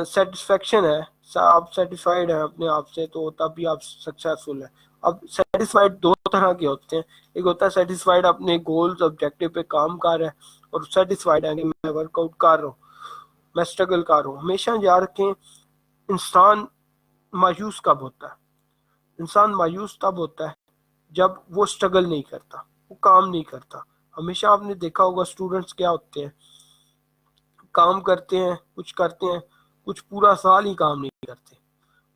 سیٹسفیکشن ہے, آپ سیٹسفائیڈ ہیں اپنے آپ سے, تو تب بھی آپ سکسیسفل ہیں. اب سیٹسفائیڈ دو طرح کے ہوتے ہیں. ایک ہوتا ہے سیٹسفائیڈ اپنے گولز آبجیکٹو پہ کام کر رہا ہے, اور سیٹسفائیڈ ہے کہ میں ورک آؤٹ کر رہا ہوں. میں اسٹرگل کر رہا ہوں. ہمیشہ یاد رکھیں انسان مایوس کب ہوتا ہے؟ انسان مایوس تب ہوتا ہے جب وہ اسٹرگل نہیں کرتا، وہ کام نہیں کرتا. ہمیشہ آپ نے دیکھا ہوگا اسٹوڈنٹس کیا ہوتے ہیں، کام کرتے ہیں، کچھ کرتے ہیں، کچھ پورا سال ہی کام نہیں کرتے،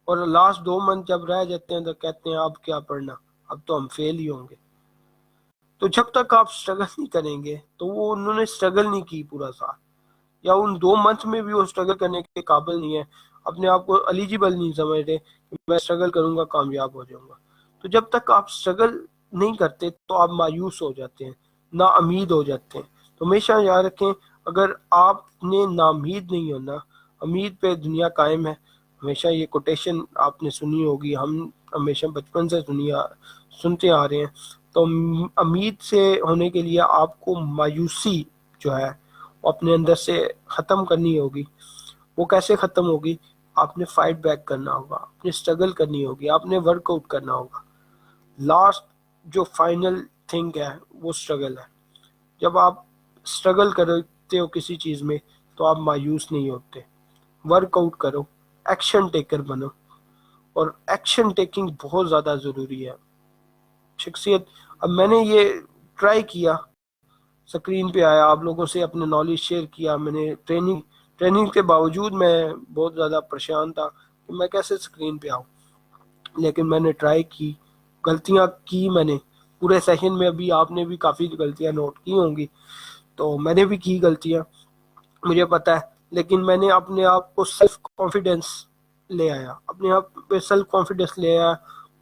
اور لاسٹ 2 منتھ جب رہ جاتے ہیں تو کہتے ہیں اب کیا پڑھنا، اب تو ہم فیل ہی ہوں گے. تو جب تک آپ اسٹرگل نہیں کریں گے تو وہ انہوں نے اسٹرگل نہیں کی پورا سال، یا ان 2 منتھ میں بھی وہ اسٹرگل کرنے کے قابل نہیں ہے، اپنے آپ کو ایلیجیبل نہیں سمجھتے کہ میں اسٹرگل کروں گا کامیاب ہو جاؤں گا. تو جب تک آپ اسٹرگل نہیں کرتے تو آپ مایوس ہو جاتے ہیں، نا امید ہو جاتے ہیں. تو ہمیشہ یاد رکھیں اگر آپ نے نامید نہیں ہونا، امید پہ دنیا قائم ہے. ہمیشہ یہ کوٹیشن آپ نے سنی ہوگی، ہم ہمیشہ بچپن سے سنتے آ رہے ہیں. تو امید سے ہونے کے لیے آپ کو مایوسی جو ہے وہ اپنے اندر سے ختم کرنی ہوگی. وہ کیسے ختم ہوگی؟ آپ نے فائٹ بیک کرنا ہوگا، آپ نے اسٹرگل کرنی ہوگی، آپ نے ورک آؤٹ کرنا ہوگا. لاسٹ جو فائنل تھنگ ہے وہ اسٹرگل ہے. جب آپ اسٹرگل کرتے ہو کسی چیز میں تو آپ مایوس نہیں ہوتے. ورک آؤٹ کرو، ایکشن ٹیکر بنو، اور ایکشن ٹیکنگ بہت زیادہ ضروری ہے. شخصیت اب میں نے یہ ٹرائی کیا، سکرین پہ آیا، آپ لوگوں سے اپنے نالج شیئر کیا. میں نے ٹریننگ کے باوجود میں بہت زیادہ پریشان تھا کہ میں کیسے سکرین پہ آؤں، لیکن میں نے ٹرائی کی، غلطیاں کی میں نے پورے سیشن میں. ابھی آپ نے بھی کافی غلطیاں نوٹ کی ہوں گی، تو میں نے بھی کی غلطیاں، مجھے پتا ہے. لیکن میں نے اپنے آپ کو سیلف کانفیڈینس لے آیا، اپنے آپ پہ سیلف کانفیڈینس لے آیا.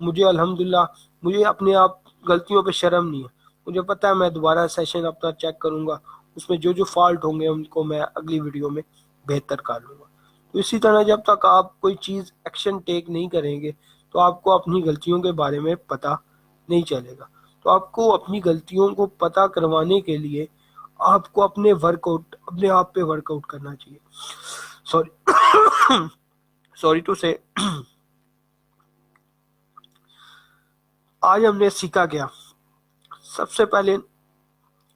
مجھے الحمدللہ مجھے اپنے آپ غلطیوں پہ شرم نہیں ہے. مجھے پتا ہے میں دوبارہ سیشن اپنا چیک کروں گا، اس میں جو جو فالٹ ہوں گے ان کو میں اگلی ویڈیو میں بہتر کر لوں گا. تو اسی طرح جب تک آپ کوئی چیز ایکشن ٹیک نہیں کریں گے تو آپ کو اپنی غلطیوں کے بارے میں پتہ نہیں چلے گا. تو آپ کو اپنی غلطیوں کو پتہ کروانے کے لیے آپ کو اپنے آپ پہ ورک آؤٹ کرنا چاہیے. سوری ٹو سے آج ہم نے سیکھا کیا؟ سب سے پہلے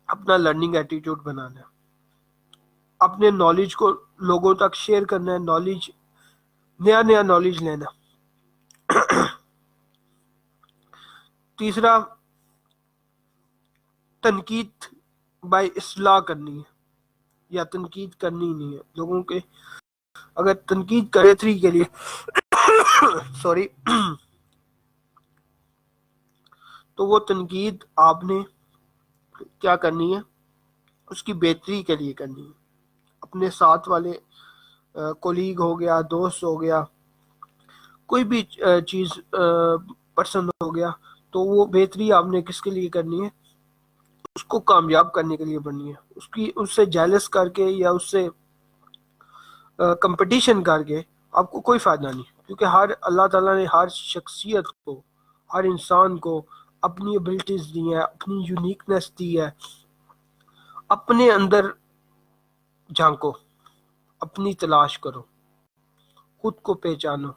اپنا لرننگ ایٹیٹیوڈ بنانا ہے، اپنے نالج کو لوگوں تک شیئر کرنا ہے، نیا نالج لینا. تیسرا، تنقید بائی اصلاح کرنی ہے، یا تنقید کرنی نہیں ہے لوگوں کے. اگر تنقید کرے تھری کے لیے سوری تو وہ تنقید آپ نے کیا کرنی ہے؟ اس کی بہتری کے لیے کرنی ہے. اپنے ساتھ والے کولیگ ہو گیا، دوست ہو گیا، کوئی بھی چیز پسند ہو گیا، تو وہ بہتری آپ نے کس کے لیے کرنی ہے؟ اس کو کامیاب کرنے کے لیے بننی ہے. اس سے جیلس کر کے یا اس سے کمپٹیشن کر کے آپ کو کوئی فائدہ نہیں، کیونکہ اللہ تعالیٰ نے ہر شخصیت کو، ہر انسان کو اپنی ابلٹیز دی ہیں، اپنی یونیکنیس دی ہے. اپنے اندر جھانکو، اپنی تلاش کرو، خود کو پہچانو.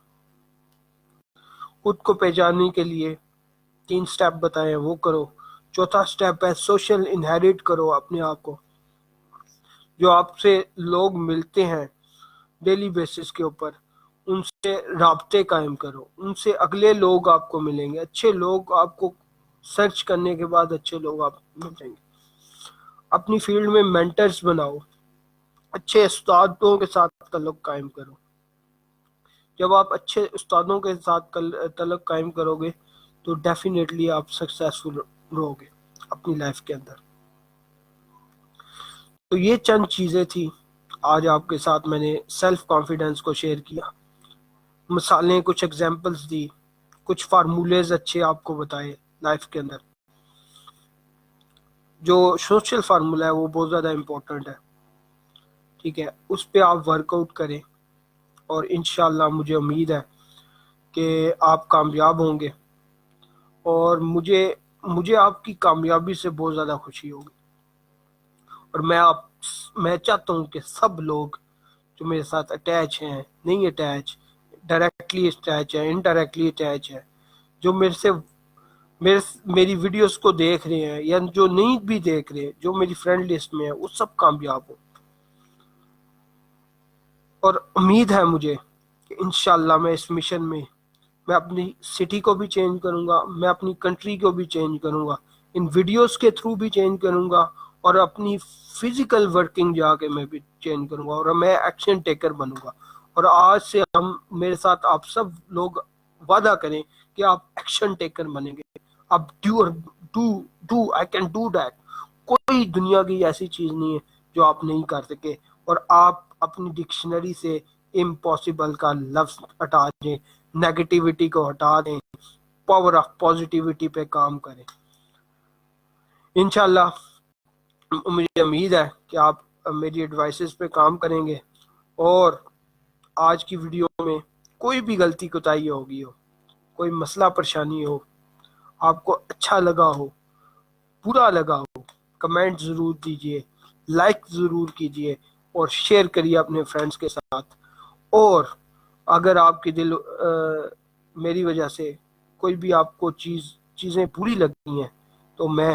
خود کو پہچاننے کے لیے 3 سٹیپ بتائے وہ کرو. چوتھا سٹیپ ہے سوشل انہیریٹ کرو اپنے آپ کو. جو آپ سے لوگ ملتے ہیں ڈیلی بیسس کے اوپر، ان سے رابطے قائم کرو. ان سے اگلے لوگ آپ کو ملیں گے، اچھے لوگ آپ کو سرچ کرنے کے بعد اچھے لوگ آپ کو ملیں گے. اپنی فیلڈ میں مینٹرز بناؤ، اچھے استادوں کے ساتھ تعلق قائم کرو. جب آپ اچھے استادوں کے ساتھ تعلق قائم کرو گے تو ڈیفینیٹلی آپ سکسیسفل رہو گے اپنی لائف کے اندر. تو یہ چند چیزیں تھی آج آپ کے ساتھ میں نے سیلف کانفیڈنس کو شیئر کیا. مثالیں، کچھ ایگزامپلس دی، کچھ فارمولیز اچھے آپ کو بتائے لائف کے اندر. جو سوشل فارمولا ہے وہ بہت زیادہ امپورٹنٹ ہے، ٹھیک ہے، اس پہ آپ ورک آؤٹ کریں، اور انشاءاللہ مجھے امید ہے کہ آپ کامیاب ہوں گے. اور مجھے آپ کی کامیابی سے بہت زیادہ خوشی ہوگی. اور میں چاہتا ہوں کہ سب لوگ جو میرے ساتھ اٹیچ ہیں، نہیں اٹیچ، ڈائریکٹلی اٹیچ ہے، انڈائریکٹلی اٹیچ ہے، جو میری ویڈیوز کو دیکھ رہے ہیں یا جو نہیں بھی دیکھ رہے، جو میری فرینڈ لسٹ میں ہے، وہ سب کامیاب ہوں. اور امید ہے مجھے کہ انشاءاللہ میں اس مشن میں اپنی سٹی کو بھی چینج کروں گا، میں اپنی کنٹری کو بھی چینج کروں گا، ان ویڈیوز کے تھرو بھی چینج کروں گا، اور اپنی فزیکل ورکنگ جا کے میں بھی چینج کروں گا، اور میں ایکشن ٹیکر بنوں گا۔ اور آج سے میرے ساتھ آپ سب لوگ وعدہ کریں کہ آپ ایکشن ٹیکر بنیں گے، آپ do I can do that. کوئی دنیا کی ایسی چیز نہیں ہے جو آپ نہیں کر سکے، اور آپ اپنی ڈکشنری سے امپاسبل کا لفظ ہٹا دیں، نیگیٹیوٹی کو ہٹا دیں، پاور آف پازیٹیوٹی پہ کام کریں۔ انشاءاللہ مجھے امید ہے کہ آپ میری ایڈوائسز پہ کام کریں گے، اور آج کی ویڈیو میں کوئی بھی غلطی کوتاہی ہوگی ہو، کوئی مسئلہ پریشانی ہو، آپ کو اچھا لگا ہو، برا لگا ہو، کمنٹ ضرور دیجئے، لائک ضرور کیجئے، اور شیئر کریے اپنے فرینڈز کے ساتھ۔ اور اگر آپ کی میری وجہ سے کوئی بھی آپ کو چیزیں بری لگتی ہیں تو میں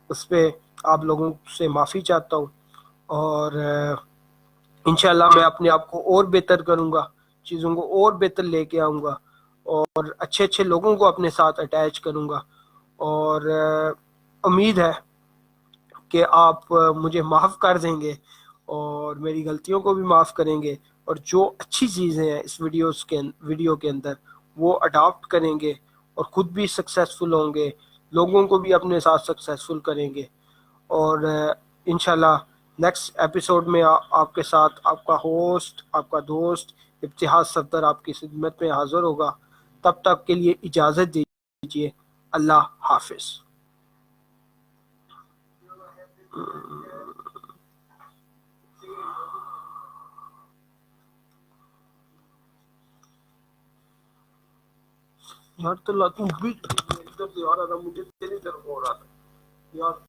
اس پہ آپ لوگوں سے معافی چاہتا ہوں، اور انشاءاللہ میں اپنے آپ کو اور بہتر کروں گا، چیزوں کو اور بہتر لے کے آؤں گا، اور اچھے اچھے لوگوں کو اپنے ساتھ اٹیچ کروں گا، اور امید ہے کہ آپ مجھے معاف کر دیں گے، اور میری غلطیوں کو بھی معاف کریں گے، اور جو اچھی چیزیں ہیں اس ویڈیو کے اندر وہ اڈاپٹ کریں گے، اور خود بھی سکسیسفل ہوں گے، لوگوں کو بھی اپنے ساتھ سکسیسفل کریں گے۔ اور انشاءاللہ نیکسٹ ایپیسوڈ میں آپ کے ساتھ آپ کا ہوسٹ، آپ کا دوست ابتحاج صفدر آپ کی خدمت میں حاضر ہوگا۔ تب تک کے لیے اجازت دیجیے، اللہ حافظ۔ یار تو بھی ادھر سے آ رہا تھا، مجھے تیری طرف ہو رہا تھا یار۔